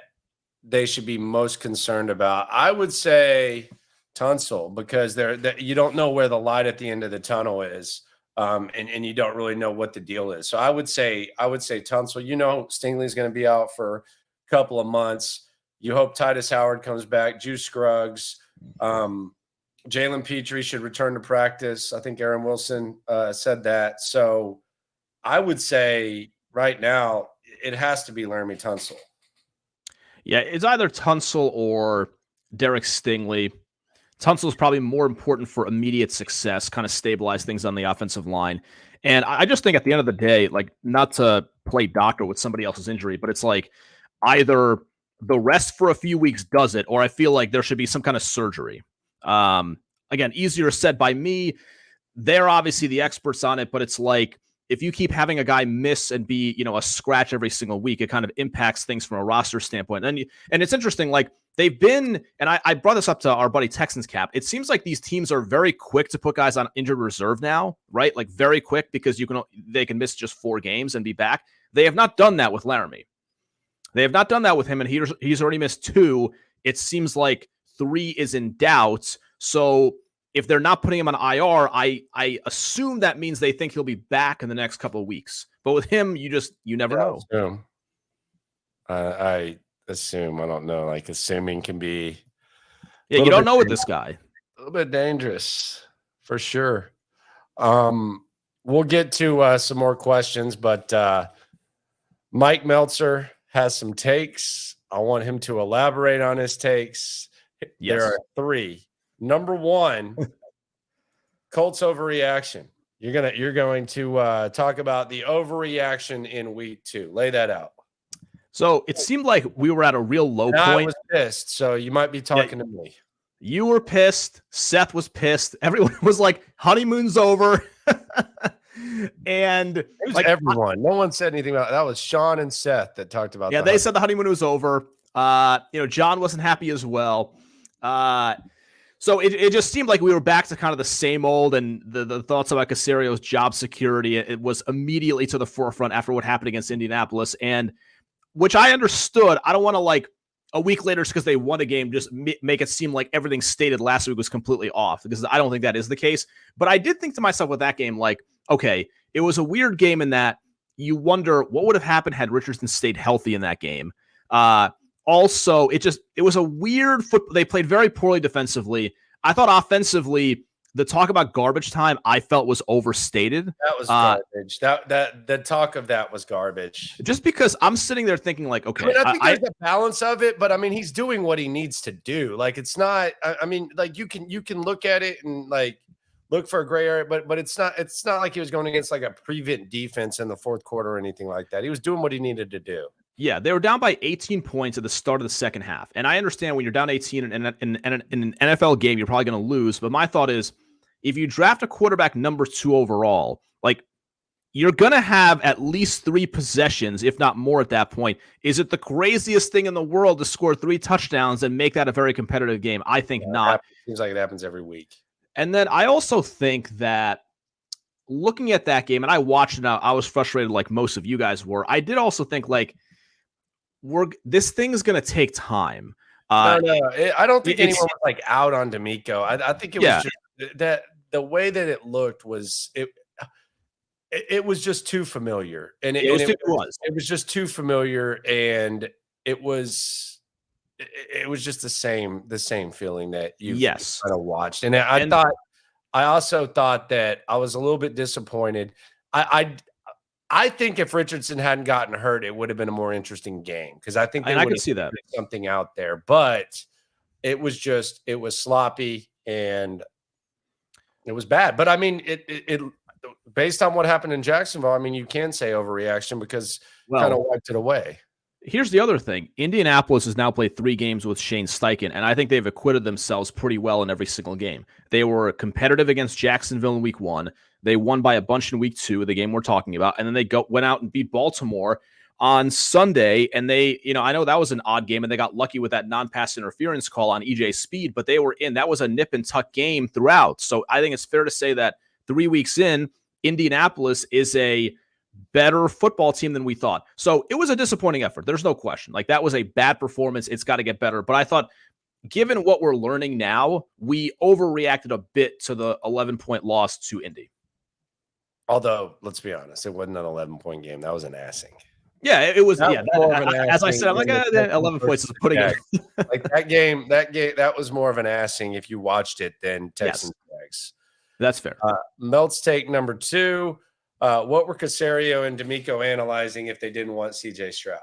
they should be most concerned about? I would say Tunsil, because you don't know where the light at the end of the tunnel is, and you don't really know what the deal is. So I would say Tunsil. Stingley's going to be out for a couple of months. You hope Titus Howard comes back. Juice Scruggs, Jalen Petrie should return to practice. I think Aaron Wilson said that. So I would say right now it has to be Laramie Tunsil. Yeah, it's either Tunsil or Derek Stingley. Tunsil is probably more important for immediate success, kind of stabilize things on the offensive line. And I just think at the end of the day, like, not to play doctor with somebody else's injury, but it's like either the rest for a few weeks does it, or I feel like there should be some kind of surgery. Again, easier said by me. They're obviously the experts on it, but it's like, if you keep having a guy miss and be, a scratch every single week, it kind of impacts things from a roster standpoint. And it's interesting, like they've been, and I brought this up to our buddy Texans Cap. It seems like these teams are very quick to put guys on injured reserve now, right? Like very quick, because they can miss just 4 games and be back. They have not done that with Laramie. They have not done that with him, and he's already missed 2. It seems like 3 is in doubt. So if they're not putting him on IR, I assume that means they think he'll be back in the next couple of weeks. But with him, you never know. I assume. I don't know. Like, assuming can be. Yeah, you don't know with this guy. A little bit dangerous, for sure. We'll get to some more questions, but Mike Meltzer has some takes. I want him to elaborate on his takes. Yes. There are 3. Number 1, Colts overreaction. You're going to talk about the overreaction in week 2. Lay that out. So it seemed like we were at a real low point. I was pissed, so you might be talking to me. You were pissed. Seth was pissed. Everyone was like, honeymoon's over. And it was like everyone. No one said anything about it. That was Sean and Seth that talked about. Yeah, they said the honeymoon was over. John wasn't happy as well. So it just seemed like we were back to kind of the same old, and the thoughts about Casario's job security, it was immediately to the forefront after what happened against Indianapolis, and which I understood. I don't want to, like, a week later, just because they won a game, just make it seem like everything stated last week was completely off, because I don't think that is the case. But I did think to myself with that game, like, okay, it was a weird game in that you wonder what would have happened had Richardson stayed healthy in that game. Also, it was a weird football. They played very poorly defensively. I thought offensively, the talk about garbage time, I felt was overstated. That was garbage. The talk of that was garbage. Just because I'm sitting there thinking, like, okay, I think there's a balance of it, but I mean, he's doing what he needs to do. Like, it's not. I mean, like, you can look at it and, like, look for a gray area, but it's not like he was going against, like, a prevent defense in the fourth quarter or anything like that. He was doing what he needed to do. Yeah, they were down by 18 points at the start of the second half. And I understand when you're down 18 in an NFL game, you're probably going to lose. But my thought is, if you draft a quarterback number 2 overall, like, you're going to have at least 3 possessions, if not more at that point. Is it the craziest thing in the world to score 3 touchdowns and make that a very competitive game? I think not. Seems like it happens every week. And then I also think that looking at that game, and I watched it out, I was frustrated like most of you guys were. I did also think, like, this thing's going to take time. I don't think anyone it's was like out on D'Amico. I think it was just that the way that it looked was it was just too familiar, and it was just too familiar, and it was just the same feeling that you kind of watched, and I also thought that I was a little bit disappointed. I think if Richardson hadn't gotten hurt, it would have been a more interesting game because I think I could see that something out there, but it was sloppy and it was bad. But I mean, it based on what happened in Jacksonville, I mean, you can say overreaction because kind of wiped it away. Here's the other thing. Indianapolis has now played 3 games with Shane Steichen, and I think they've acquitted themselves pretty well in every single game. They were competitive against Jacksonville in week 1. They won by a bunch in week 2, the game we're talking about, and then they went out and beat Baltimore on Sunday, and they, I know that was an odd game, and they got lucky with that non-pass interference call on EJ Speed, but they were in. That was a nip and tuck game throughout. So I think it's fair to say that 3 weeks in, Indianapolis is a better football team than we thought. So it was a disappointing effort. There's no question. Like, that was a bad performance. It's got to get better. But I thought, given what we're learning now, we overreacted a bit to the 11-point loss to Indy. Although, let's be honest, it wasn't an 11-point game. That was an assing. Yeah, it was. As I said, I'm like, 11 points is putting it. Like that game, that was more of an assing if you watched it than Texans Jags. That's fair. Melt's take number 2. What were Caserio and D'Amico analyzing if they didn't want CJ Stroud?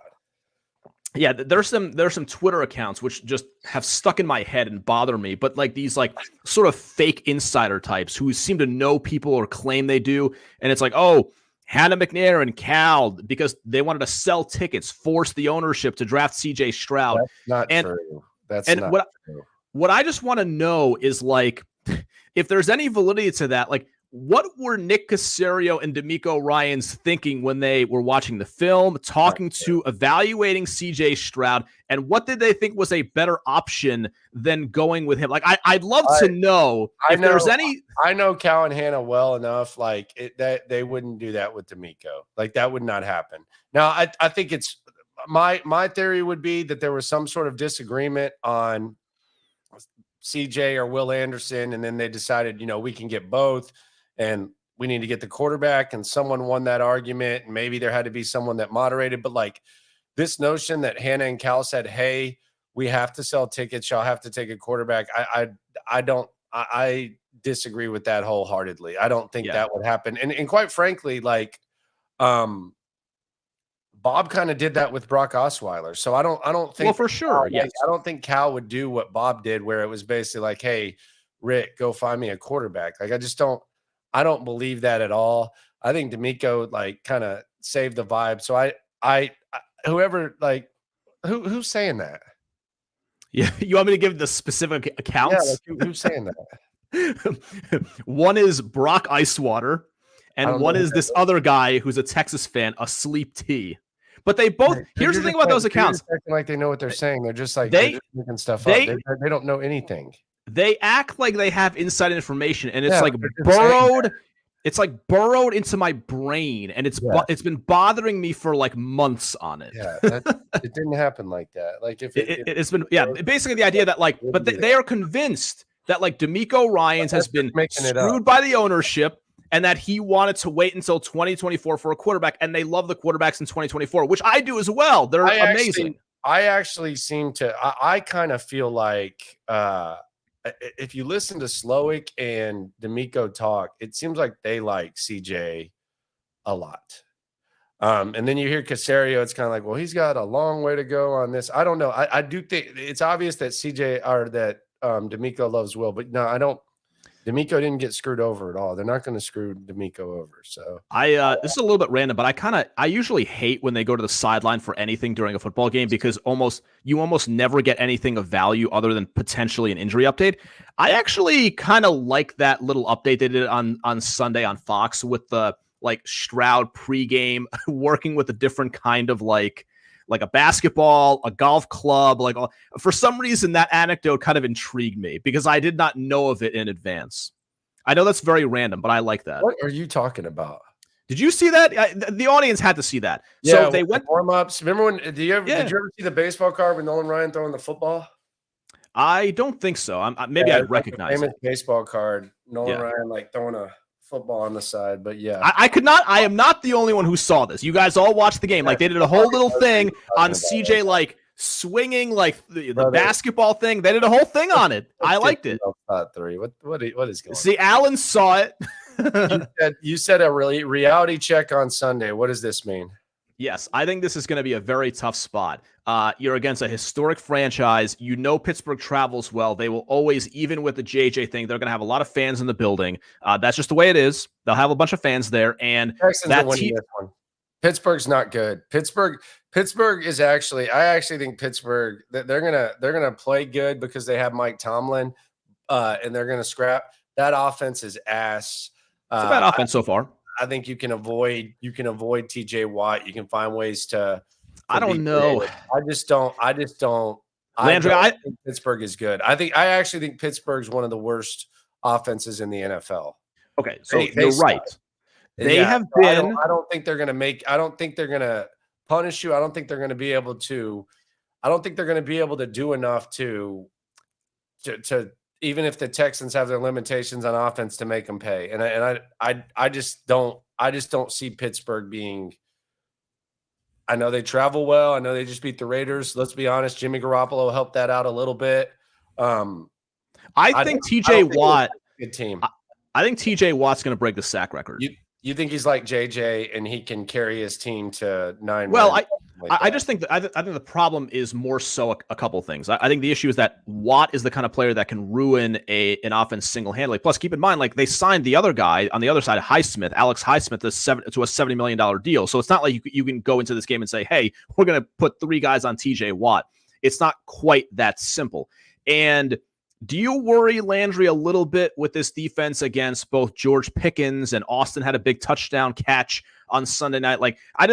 Yeah, there's some Twitter accounts which just have stuck in my head and bother me, but like these sort of fake insider types who seem to know people or claim they do, and it's like, oh, Hannah McNair and Cal, because they wanted to sell tickets, force the ownership to draft CJ Stroud. That's not true. That's not true. What I just want to know is, like, if there's any validity to that, like, what were Nick Caserio and D'Amico Ryans thinking when they were watching the film, evaluating CJ Stroud, and what did they think was a better option than going with him? Like, I'd love to know if there's any. I know Cal and Hannah well enough, like that they wouldn't do that with D'Amico. Like, that would not happen. Now, I think it's my theory would be that there was some sort of disagreement on CJ or Will Anderson, and then they decided, we can get both. And we need to get the quarterback, and someone won that argument. And maybe there had to be someone that moderated. But like this notion that Hannah and Cal said, hey, we have to sell tickets, y'all have to take a quarterback. I disagree with that wholeheartedly. I don't think that would happen. And quite frankly, like Bob kind of did that with Brock Osweiler. So I don't think, well, for sure. I don't think Cal would do what Bob did, where it was basically like, hey, Rick, go find me a quarterback. Like, I don't believe that at all. I think D'Amico kind of saved the vibe. So I whoever who's saying that? Yeah, you want me to give the specific accounts? Yeah, who's saying that? One is Brock Icewater, and one is this other guy who's a Texas fan, Asleep T. But they both. Here's the thing about those accounts. Acting like they know what they're saying. They're just like they're just making stuff up. They don't know anything. They act like they have inside information, and it's burrowed. It's like burrowed into my brain, and it's been bothering me for like months on it. Yeah, it didn't happen like that. Like it's been basically the idea that but they are convinced that like D'Amico Ryans has been screwed by the ownership, and that he wanted to wait until 2024 for a quarterback, and they love the quarterbacks in 2024, which I do as well. They're amazing. I actually seem to. I kind of feel like. If you listen to Slowick and D'Amico talk, it seems like they like CJ a lot. And then you hear Caserio, it's kind of like, well, he's got a long way to go on this. I don't know. I do think it's obvious that CJ or that D'Amico loves Will, but no, I don't. D'Amico didn't get screwed over at all. They're not going to screw D'Amico over. So this is a little bit random, but I usually hate when they go to the sideline for anything during a football game, because you almost never get anything of value other than potentially an injury update. I actually kind of like that little update they did on Sunday on Fox with the Stroud pregame working with a different kind of like a basketball, a golf club. For some reason, that anecdote kind of intrigued me because I did not know of it in advance. I know that's very random, but I like that. What are you talking about? Did you see that? The audience had to see that. Yeah, So they went warm-ups. Remember when did you ever see the baseball card with Nolan Ryan throwing the football? I don't think so. Maybe I'd recognize famous it. baseball card. Nolan Ryan like throwing a football on the side, but yeah. I am not the only one who saw this. You guys all watched the game. Like they did a whole little thing on CJ like swinging like the basketball thing. They did a whole thing on it. I liked it. Thought three. What is going on? See, Alan saw it. you said a reality check on Sunday. What does this mean? Yes, I think this is going to be a very tough spot. You're against a historic franchise. You know Pittsburgh travels well. They will always, even with the JJ thing, they're going to have a lot of fans in the building. That's just the way it is. They'll have a bunch of fans there. And Pittsburgh's not good. Pittsburgh is actually. I actually think Pittsburgh that they're gonna play good because they have Mike Tomlin, and they're gonna scrap. That offense is ass. It's a bad offense so far. I think you can avoid TJ Watt. You can find ways to I don't know. I just don't. Landry, I think Pittsburgh is good. I actually think Pittsburgh's one of the worst offenses in the NFL. Okay, so you're right. They have been. I don't think they're going to make. I don't think they're going to punish you. I don't think they're going to be able to. I don't think they're going to be able to do enough to even if the Texans have their limitations on offense to make them pay. And I just don't see Pittsburgh being. I know they travel well. I know they just beat the Raiders. Let's be honest, Jimmy Garoppolo helped that out a little bit. I think TJ Watt. Good team. I think TJ Watt's going to break the sack record. You think he's like JJ and he can carry his team to 9? Well, I just think I think the problem is more so a couple things. I think the issue is that Watt is the kind of player that can ruin an offense single-handedly. Plus, keep in mind, like they signed the other guy on the other side, Alex Highsmith, to a $70 million deal. So it's not like you can go into this game and say, hey, we're going to put 3 guys on TJ Watt. It's not quite that simple. And do you worry, Landry, a little bit with this defense against both George Pickens and Austin had a big touchdown catch on Sunday night? Like, I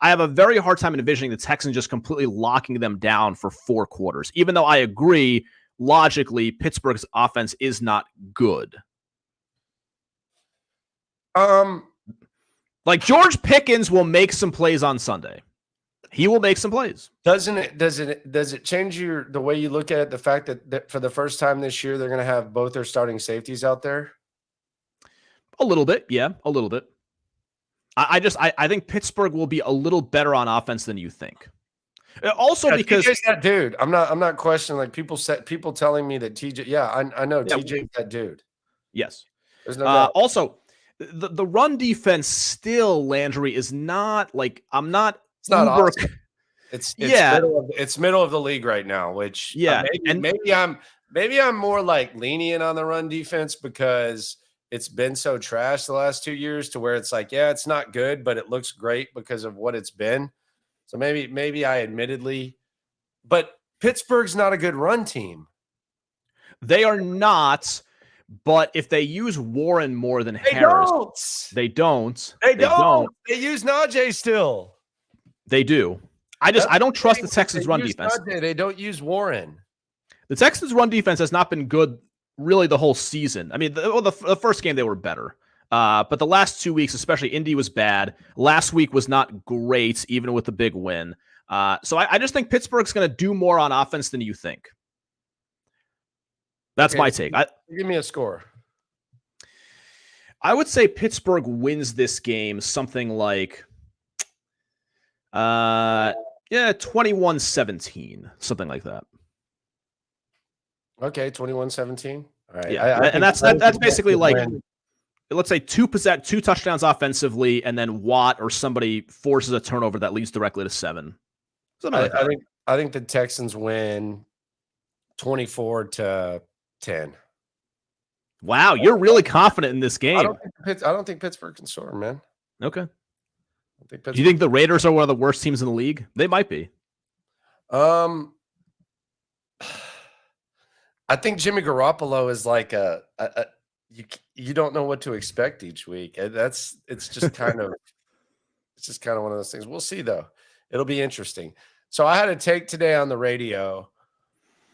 have a very hard time envisioning the Texans just completely locking them down for 4 quarters, even though I agree logically Pittsburgh's offense is not good. Like George Pickens will make some plays on Sunday. He will make some plays. Does it change the way you look at it? The fact that for the first time this year, they're going to have both their starting safeties out there? A little bit. Yeah, a little bit. I think Pittsburgh will be a little better on offense than you think. Also because TJ's that dude. I'm not questioning like people telling me that TJ. Yeah, I know TJ's that dude. Yes. There's no also the run defense still, Landry, is not like I'm not. It's not awesome. It's middle of the league right now, which maybe I'm more like lenient on the run defense because it's been so trash the last 2 years to where it's like, yeah, it's not good, but it looks great because of what it's been. So maybe I admittedly, but Pittsburgh's not a good run team. They are not, but if they use Warren more than Harris, they don't. They use Najee still. They do. I don't trust the Texans' run defense. They don't use Warren. The Texans' run defense has not been good really the whole season. I mean, the first game they were better. But the last 2 weeks, especially Indy was bad. Last week was not great, even with the big win. So I just think Pittsburgh's going to do more on offense than you think. That's my take. Give me a score. I would say Pittsburgh wins this game something like 21-17, something like that. Okay, 21-17. All right. Yeah, and that's basically like, let's say two touchdowns offensively, and then Watt or somebody forces a turnover that leads directly to 7. I think the Texans win 24-10. Wow, you're really confident in this game. I don't think Pittsburgh can score, man. Okay. Do you think the Raiders are one of the worst teams in the league? They might be. I think Jimmy Garoppolo is like you don't know what to expect each week. It's just kind of one of those things. We'll see though. It'll be interesting. So I had a take today on the radio.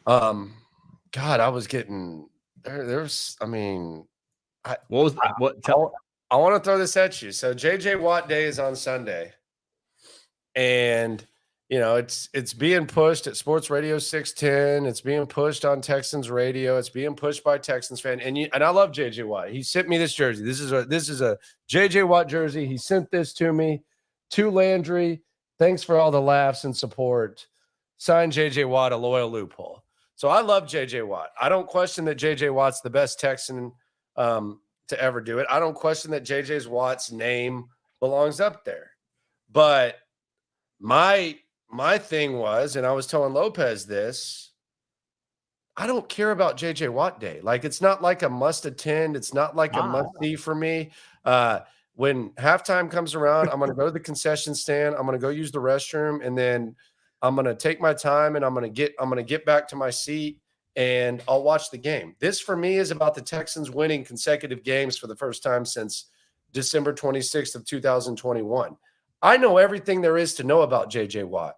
God, I was getting there's. I mean, what was what? I want to throw this at you. So JJ Watt Day is on Sunday. And it's being pushed at Sports Radio 610. It's being pushed on Texans radio. It's being pushed by Texans fan. And I love JJ Watt. He sent me this jersey. This is a JJ Watt jersey. He sent this to me, to Landry. Thanks for all the laughs and support. Signed JJ Watt, a loyal loophole. So I love JJ Watt. I don't question that JJ Watt's the best Texan to ever do it. I don't question that JJ Watt's name belongs up there. But my thing was, and I was telling Lopez this, I don't care about JJ Watt Day. Like, it's not like a must attend. It's not like a must see for me. When halftime comes around, I'm going to go to the concession stand. I'm going to go use the restroom, and then I'm going to take my time, and I'm going to get back to my seat, and I'll watch the game. This for me is about the Texans winning consecutive games for the first time since December 26th of 2021. I know everything there is to know about JJ Watt.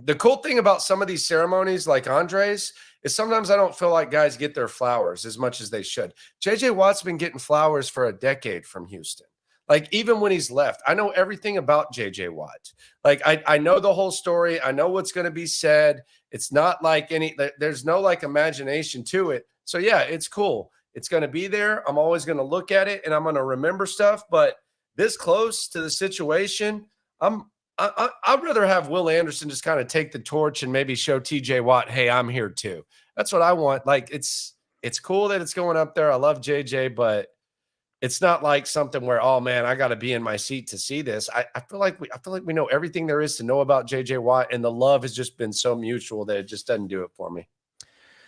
The cool thing about some of these ceremonies like Andre's is sometimes I don't feel like guys get their flowers as much as they should. JJ Watt's been getting flowers for a decade from Houston. Like, even when he's left, I know everything about JJ Watt. Like, I know the whole story. I know what's going to be said. It's not like there's no like imagination to it. So yeah, it's cool. It's going to be there. I'm always going to look at it and I'm going to remember stuff, but this close to the situation, I'd rather have Will Anderson just kind of take the torch and maybe show TJ Watt, hey, I'm here too. That's what I want. Like, it's cool that it's going up there. I love JJ, but it's not like something where, oh man, I got to be in my seat to see this. I feel like we know everything there is to know about JJ Watt, and the love has just been so mutual that it just doesn't do it for me.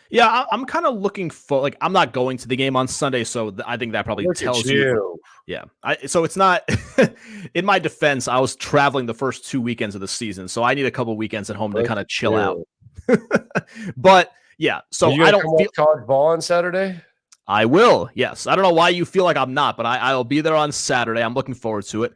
Yeah, I'm kind of looking for, like, I'm not going to the game on Sunday, so I think that probably tells you. Yeah. So it's not, in my defense, I was traveling the first 2 weekends of the season, so I need a couple weekends at home to kind of chill out. But yeah, so I don't feel college ball on Saturday. I will. Yes. I don't know why you feel like I'm not, but I'll be there on Saturday. I'm looking forward to it.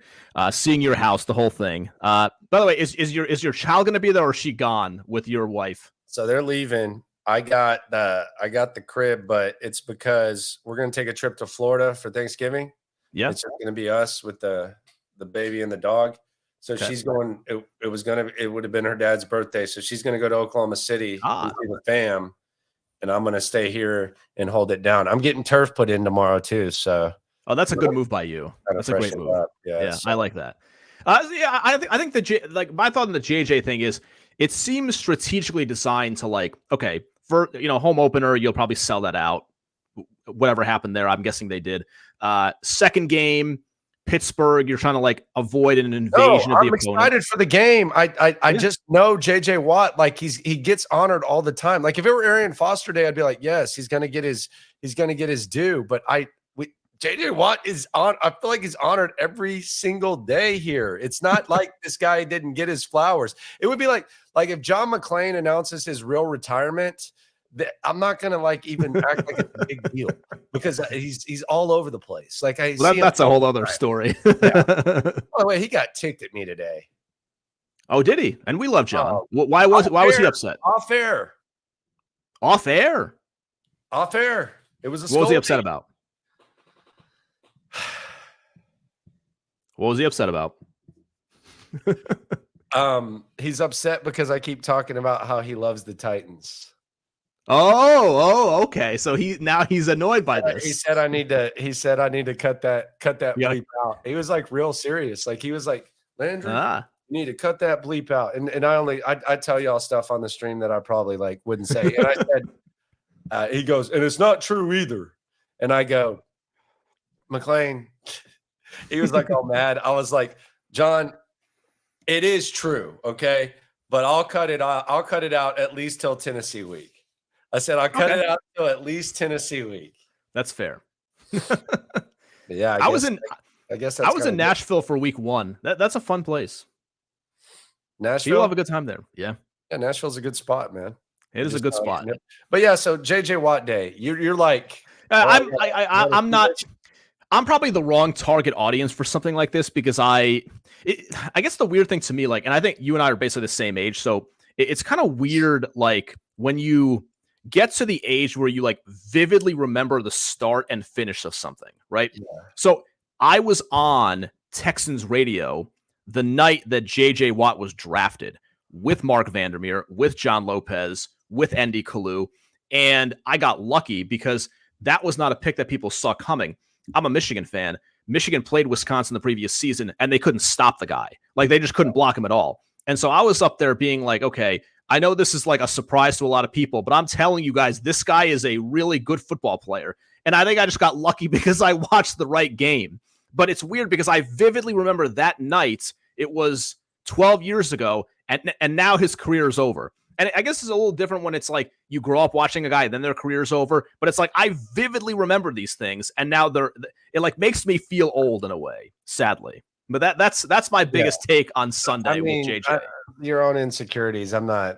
Seeing your house, the whole thing. By the way, is your child going to be there, or is she gone with your wife? So they're leaving. I got the crib, but it's because we're going to take a trip to Florida for Thanksgiving. Yeah. It's going to be us with the baby and the dog. So she's going, it would have been her dad's birthday. So she's going to go to Oklahoma City with the fam, and I'm going to stay here and hold it down. I'm getting turf put in tomorrow too. So, that's a good move by you. That's a great move. Yeah. I like that. I think my thought on the JJ thing is, it seems strategically designed to, like, okay, for home opener, you'll probably sell that out. Whatever happened there, I'm guessing they did. Second game, Pittsburgh, you're trying to like avoid an invasion of the opponent. I'm excited for the game. I just know JJ Watt, like he gets honored all the time. Like, if it were Arian Foster Day, I'd be like, yes, he's gonna get his due. But JJ Watt is on. I feel like he's honored every single day here. It's not like this guy didn't get his flowers. It would be like if John McClain announces his real retirement, I'm not gonna like even act like it's a big deal, because he's all over the place. Like, that's a whole other story. Yeah. By the way, he got ticked at me today. Oh, did he? And we love John. Why was he upset? Off air. It was a. What was he upset about? What was he upset about? He's upset because I keep talking about how he loves the Titans. Oh, okay. So he's annoyed by this. He said I need to cut that bleep out. He was like real serious. Like, he was like, Landry, you need to cut that bleep out. And I tell y'all stuff on the stream that I probably like wouldn't say. And I said, he goes, and it's not true either. And I go, McClain. He was like all mad. I was like, John, it is true, okay, but I'll cut it out. I'll cut it out at least till Tennessee week. I said I'll cut it out till at least Tennessee week. That's fair. Yeah, I was in Nashville for week 1. That's a fun place. Nashville, you'll have a good time there. Yeah, Nashville's a good spot, man. It is a good spot. But yeah, so JJ Watt Day, you're like, I'm not. I'm probably the wrong target audience for something like this, because I guess the weird thing to me, like, and I think you and I are basically the same age, so it's kind of weird, like, when you get to the age where you like vividly remember the start and finish of something, right? Yeah. So I was on Texans radio the night that J.J. Watt was drafted with Mark Vandermeer, with John Lopez, with Andy Kalu, and I got lucky because that was not a pick that people saw coming. I'm a Michigan fan. Michigan played Wisconsin the previous season, and they couldn't stop the guy. Like, they just couldn't block him at all. And so I was up there being like, okay, I know this is like a surprise to a lot of people, but I'm telling you guys, this guy is a really good football player. And I think I just got lucky because I watched the right game. But it's weird because I vividly remember that night. It was 12 years ago, and now his career is over. And I guess it's a little different when it's like you grow up watching a guy, then their career's over. But it's like I vividly remember these things, and now it like makes me feel old in a way, sadly. But that's my biggest take on Sunday with JJ. Your own insecurities. That's not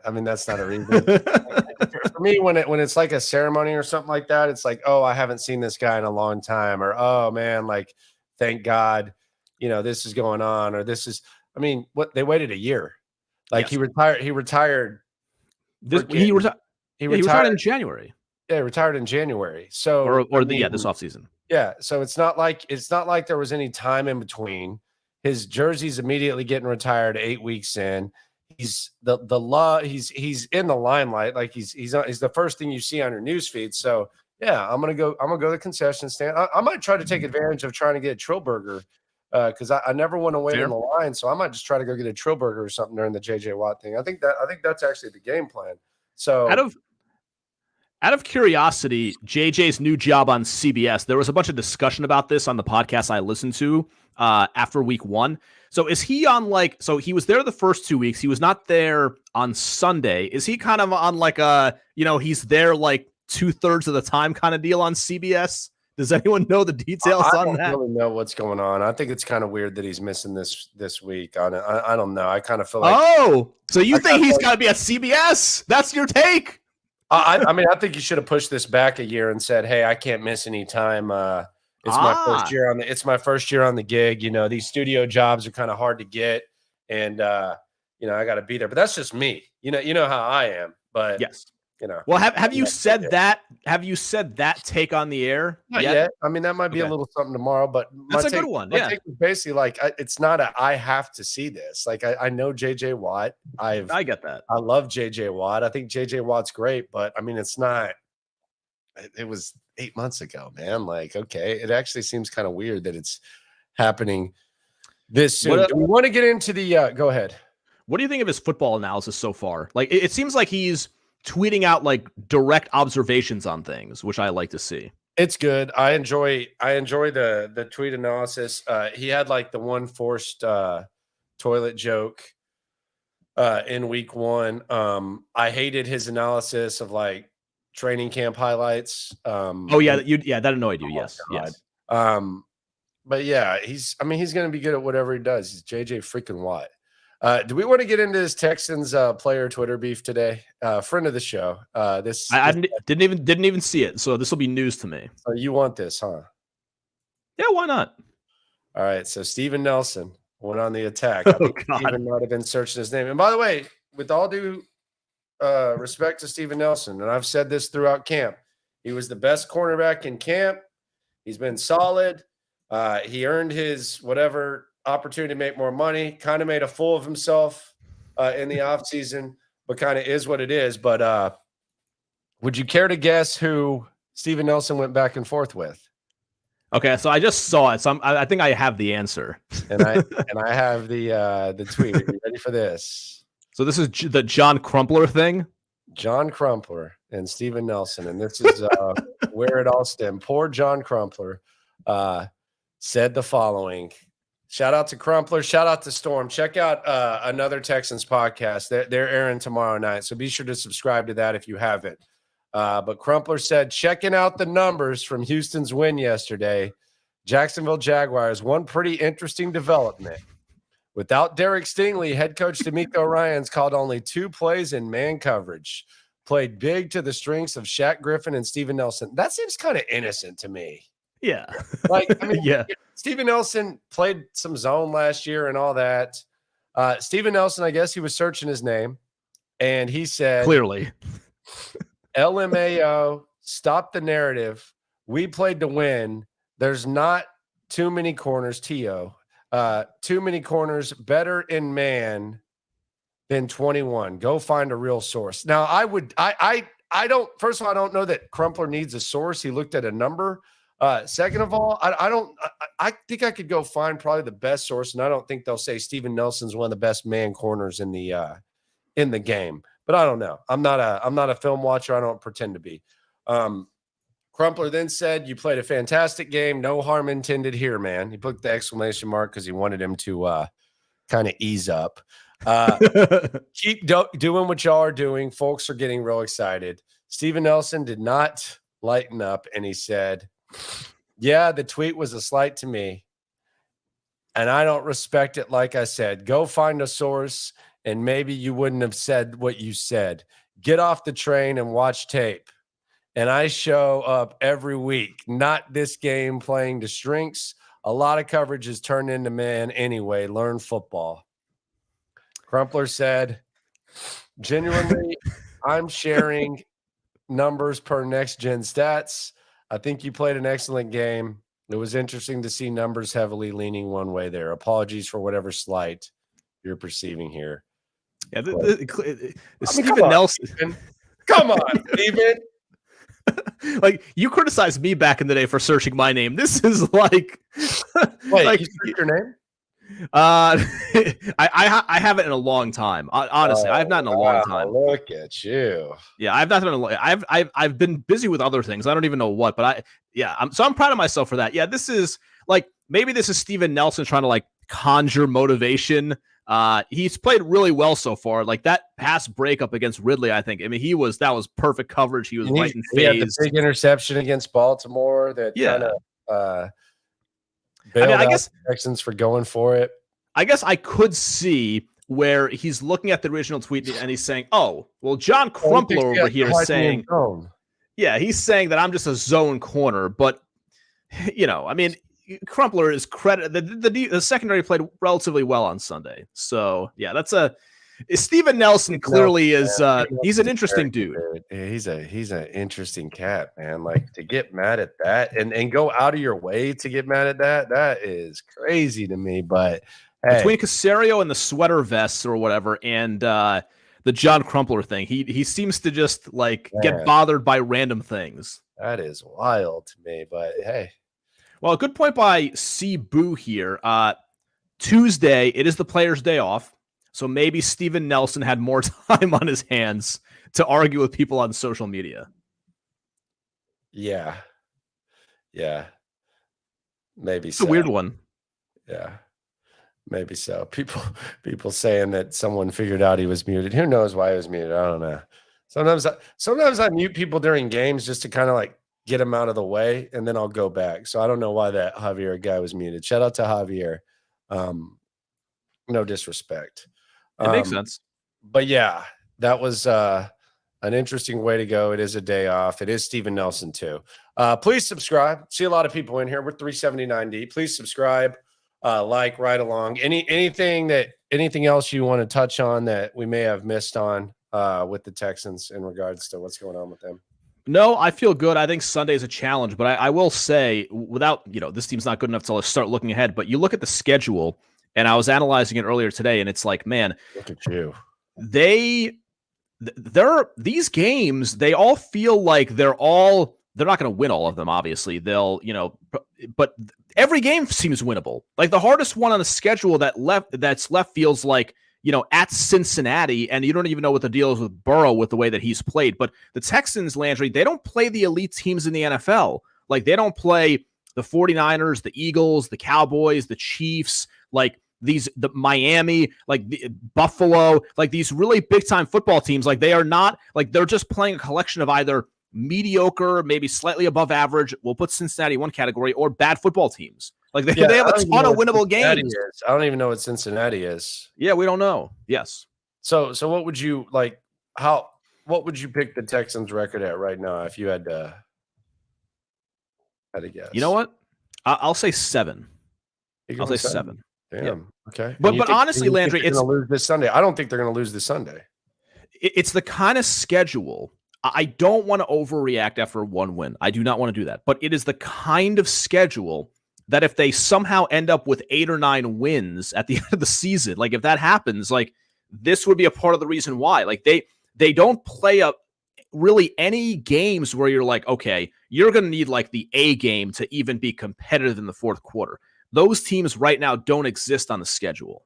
a reason. For me, when it's like a ceremony or something like that, it's like, oh, I haven't seen this guy in a long time, or oh man, like thank God, this is going on, or this is. I mean, what they waited a year. Like, yes. He retired. He retired in January. Yeah, he retired in January. So this offseason. Yeah. So it's not like there was any time in between. His jersey's immediately getting retired 8 weeks in. He's he's in the limelight. Like he's the first thing you see on your news feed. So yeah, I'm gonna go to the concession stand. I might try to take advantage of trying to get a Trillburger. Because I never want to wait in the line, so I might just try to go get a Trillburger or something during the JJ Watt thing. I think that's actually the game plan. So out of curiosity, JJ's new job on CBS, there was a bunch of discussion about this on the podcast I listened to after week 1. So is he on so he was there the first 2 weeks. He was not there on Sunday. Is he kind of on he's there like 2/3 of the time kind of deal on CBS? Does anyone know the details on that? I don't really know what's going on. I think it's kind of weird that he's missing this week. I don't know. I kind of feel like. Oh, so you think he's got to be at CBS? That's your take. I think you should have pushed this back a year and said, "Hey, I can't miss any time. It's my first year on the gig. These studio jobs are kind of hard to get, and I got to be there. But that's just me. You know how I am. But yes. Well, have you said that? Have you said that take on the air? Not yet. I mean, that might be a little something tomorrow, but that's a good one. Yeah, take is basically like it's not I have to see this. Like I know JJ Watt. I get that. I love JJ Watt. I think JJ Watt's great, but I mean, it's not. It was 8 months ago, man. Like, okay, it actually seems kind of weird that it's happening this soon. Do we want to get into the? Go ahead. What do you think of his football analysis so far? Like, it seems like he's tweeting out like direct observations on things, which I like to see. It's good. I enjoy the tweet analysis. He had like the one forced toilet joke in week 1. I hated his analysis of like training camp highlights. That annoyed you. Yes. But yeah, he's going to be good at whatever he does. He's JJ freaking Watt. Do we want to get into this Texans player Twitter beef today? Friend of the show. I didn't even see it, so this will be news to me. So you want this, huh? Yeah, why not? All right. So Steven Nelson went on the attack. I think Steven might have been searching his name. And by the way, with all due respect to Steven Nelson, and I've said this throughout camp, he was the best cornerback in camp. He's been solid. He earned his whatever opportunity to make more money, kind of made a fool of himself in the offseason, but kind of is what it is. But would you care to guess who Steven Nelson went back and forth with? Okay, so I just saw it. So I think I have the answer. and I have the tweet. Are you ready for this? So this is the John Crumpler thing? John Crumpler and Steven Nelson. And this is where it all stemmed. Poor John Crumpler said the following. Shout out to Crumpler. Shout out to Storm. Check out another Texans podcast. They're airing tomorrow night, so be sure to subscribe to that if you haven't. But Crumpler said, checking out the numbers from Houston's win yesterday, Jacksonville Jaguars, one pretty interesting development. Without Derek Stingley, head coach D'Amico Ryans called only 2 plays in man coverage. Played big to the strengths of Shaq Griffin and Steven Nelson. That seems kind of innocent to me. Yeah. Yeah. Steven Nelson played some zone last year and all that. Steven Nelson, I guess he was searching his name, and he said, clearly, LMAO, stop the narrative. We played to win. There's not too many corners, T.O. Too many corners, better in man than 21. Go find a real source. Now, I don't, first of all, I don't know that Crumpler needs a source. He looked at a number. Second of all, I think I could go find probably the best source, and I don't think they'll say Steven Nelson's one of the best man corners in the game. But I don't know. I'm not a film watcher. I don't pretend to be. Crumpler then said, "You played a fantastic game. No harm intended here, man." He put the exclamation mark because he wanted him to kind of ease up. Keep doing what y'all are doing. Folks are getting real excited. Steven Nelson did not lighten up, and he said, "Yeah, the tweet was a slight to me, and I don't respect it. Like I said, go find a source, and maybe you wouldn't have said what you said. Get off the train and watch tape. And I show up every week, not this game playing to strengths. A lot of coverage is turned into man anyway. Learn football." Crumpler said, "Genuinely, I'm sharing numbers per next gen stats. I think you played an excellent game. It was interesting to see numbers heavily leaning one way there. Apologies for whatever slight you're perceiving here." Yeah, Steven Nelson. Steven. Come on, Steven. Like, you criticized me back in the day for searching my name. This is like, wait, like, you searched your name? I haven't in a long time. Honestly, I have not in a long time. Look at you. Yeah, I've not in a long. I've been busy with other things. I don't even know what, but I'm proud of myself for that. Yeah, this is like, maybe this is Steven Nelson trying to like conjure motivation. He's played really well so far. Like that pass breakup against Ridley, I think. I mean, that was perfect coverage. He was right in phase. He had the big interception against Baltimore that kind of bailed out the Texans for going for it. I guess I could see where he's looking at the original tweet and he's saying, "Oh, well, John Crumpler over here is saying, he's saying that I'm just a zone corner." But I mean, Crumpler is the secondary played relatively well on Sunday. So yeah, Steven Nelson clearly is he's an interesting dude. He's an interesting cat, man. Like, to get mad at that and go out of your way to get mad at that is crazy to me. But hey, between Caserio and the sweater vests or whatever, and the John Crumpler thing, he seems to just like get bothered by random things. That is wild to me. But hey. Well, a good point by C. Boo here. Tuesday, it is the players' day off, so maybe Steven Nelson had more time on his hands to argue with people on social media. Yeah. Maybe it's a weird one. Yeah, maybe so. People saying that someone figured out he was muted. Who knows why he was muted? I don't know. Sometimes I mute people during games just to kind of like get him out of the way, and then I'll go back. So I don't know why that Javier guy was muted. Shout out to Javier. No disrespect. It makes sense. But yeah, that was an interesting way to go. It is a day off. It is Steven Nelson too. Please subscribe. See a lot of people in here. We're 379 deep. Please subscribe, like, right along. Anything else you want to touch on that we may have missed on with the Texans in regards to what's going on with them? No, I feel good. I think Sunday is a challenge, but I will say, without, this team's not good enough to start looking ahead, but you look at the schedule, and I was analyzing it earlier today, and it's like, man, look at you. These games, they all feel like they're not going to win all of them, obviously. They'll, but every game seems winnable. Like the hardest one on the schedule that's left feels like, at Cincinnati, and you don't even know what the deal is with Burrow with the way that he's played. But the Texans, Landry, they don't play the elite teams in the NFL. Like, they don't play the 49ers, the Eagles, the Cowboys, the Chiefs, like the Miami, like the Buffalo, like these really big-time football teams. Like, they are not, like, they're just playing a collection of either mediocre, maybe slightly above average, we'll put Cincinnati in one category, or bad football teams. Like they have a ton of winnable games. I don't even know what Cincinnati is. Yeah, we don't know. Yes. So what would you like? What would you pick the Texans' record at right now if you had to guess? You know what? I'll say 7. I'll say 7. Damn. Yeah. Okay. But honestly, Landry, it's going to lose this Sunday. I don't think they're going to lose this Sunday. It's the kind of schedule. I don't want to overreact after one win. I do not want to do that. But it is the kind of schedule that if they somehow end up with 8 or 9 wins at the end of the season, like if that happens, like this would be a part of the reason why. Like they don't play up really any games where you're like, okay, you're going to need like the A game to even be competitive in the fourth quarter. Those teams right now don't exist on the schedule.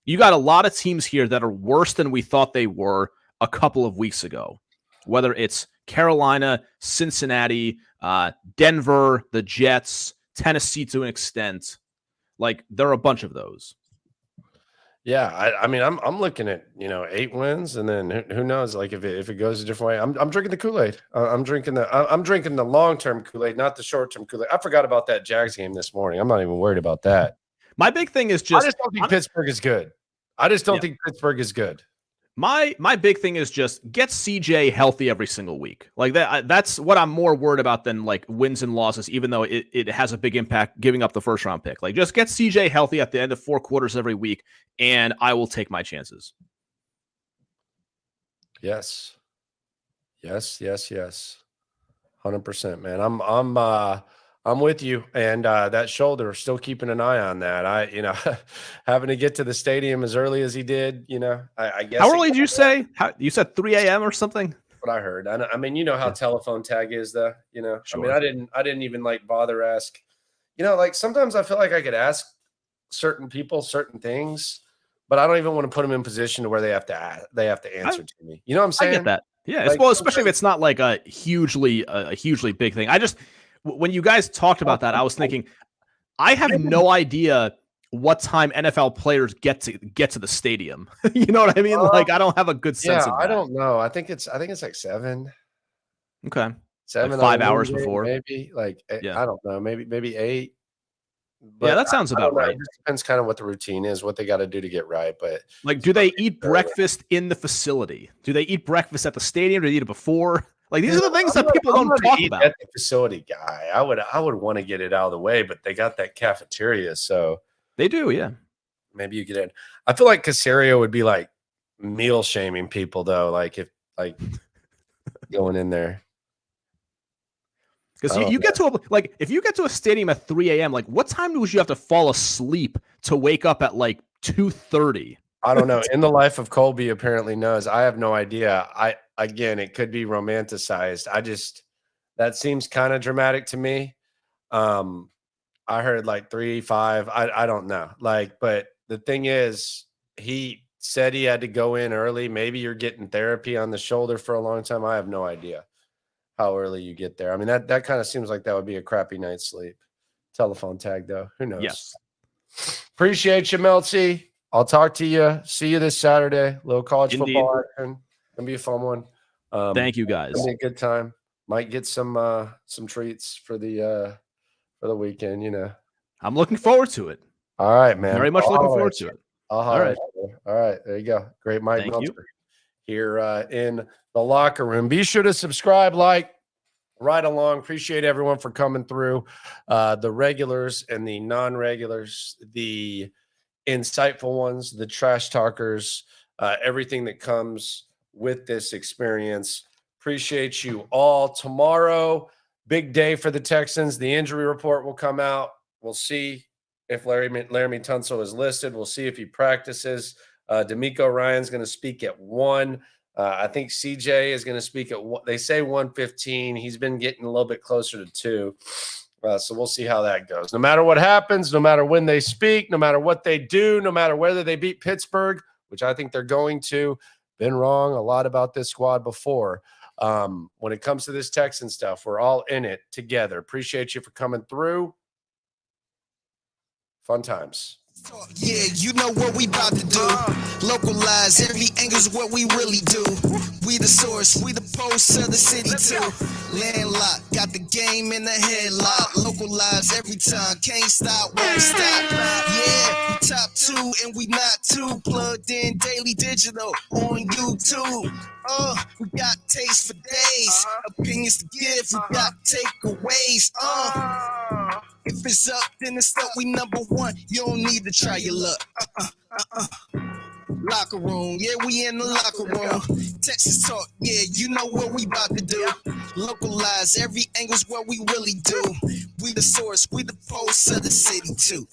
You got a lot of teams here that are worse than we thought they were a couple of weeks ago, whether it's Carolina, Cincinnati, Denver, the Jets, Tennessee to an extent. Like there are a bunch of those. Yeah, I mean, I'm looking at 8 wins, and then who knows? Like if it goes a different way, I'm drinking the Kool-Aid. I'm drinking the long-term Kool-Aid, not the short-term Kool-Aid. I forgot about that Jags game this morning. I'm not even worried about that. My big thing is I just don't think Pittsburgh is good. I just don't think Pittsburgh is good. My big thing is just get CJ healthy every single week. Like that's what I'm more worried about than like wins and losses, even though it has a big impact giving up the first round pick. Like just get CJ healthy at the end of 4 quarters every week, and I will take my chances. Yes. 100%, man. I'm with you, and that shoulder, still keeping an eye on that. Having to get to the stadium as early as he did, I guess. How early did you say? You said 3 a.m. or something? That's what I heard. I mean, you know how telephone tag is, though. Sure. I mean, I didn't even like bother ask. Like sometimes I feel like I could ask certain people certain things, but I don't even want to put them in position to where they have to answer to me. You know what I'm saying? I get that. Yeah. Like, especially if it's not like a hugely big thing. When you guys talked about that, I was thinking, I have no idea what time NFL players get to the stadium. You know what I mean? Like, I don't have a good sense of that. I don't know. I think it's like 7. Okay. 7, like 5 hours Wednesday, before. maybe. Like, yeah. I don't know. Maybe 8. But yeah, that sounds about right. It just depends kind of what the routine is, what they got to do to get right. But like, do they eat breakfast in the facility? Do they eat breakfast at the stadium? Do they eat it before? Like these are the things that people don't talk about. At the facility guy, I would want to get it out of the way, but they got that cafeteria, so they do. Yeah, maybe you get in. I feel like Caserio would be like meal shaming people though, like if like going in there. Because you get to if you get to a stadium at 3 a.m., like what time would you have to fall asleep to wake up at like 2:30? I don't know. In the life of Colby apparently knows. I have no idea. Again, it could be romanticized. That seems kind of dramatic to me. I heard like 3, 5. I don't know. Like, but the thing is, he said he had to go in early. Maybe you're getting therapy on the shoulder for a long time. I have no idea how early you get there. I mean, that kind of seems like that would be a crappy night's sleep. Telephone tag, though. Who knows? Yes. Appreciate you, Meltzy. I'll talk to you. See you this Saturday. Little college Indeed. football action. Gonna be a fun one. Thank you, guys. Gonna be a good time. Might get some treats for the weekend. I'm looking forward to it. All right, man. Very much looking forward to it. All right. There you go. Great, Mike Meltzer here in the locker room. Be sure to subscribe, right along. Appreciate everyone for coming through. The regulars and the non-regulars, the insightful ones, the trash talkers, everything that comes with this experience. Appreciate you all. Tomorrow, big day for the Texans. The injury report will come out. We'll see if Laramie Tunsil is listed. We'll see if he practices. D'Amico Ryan's going to speak at 1. I think CJ is going to speak at 1. They say 1:15. He's been getting a little bit closer to 2. So we'll see how that goes. No matter what happens, no matter when they speak, no matter what they do, no matter whether they beat Pittsburgh, which I think they're going to. Been wrong a lot about this squad before. When it comes to this Texan stuff, we're all in it together. Appreciate you for coming through. Fun times. Yeah, you know what we about to do. Localize every angle's what we really do. We the source, we the pulse of the city too. Landlocked, got the game in the headlock. Localize every time, can't stop, won't stop. Yeah, we top 2 and we not too. Plugged in daily digital on YouTube. We got taste for days, opinions to give, we got takeaways. If it's up, then it's up, we number 1. You don't need to try your luck. Locker room, yeah, we in the locker room. Texas talk, yeah, you know what we about to do. Localize every angle's what we really do. We the source, we the pulse of the city too.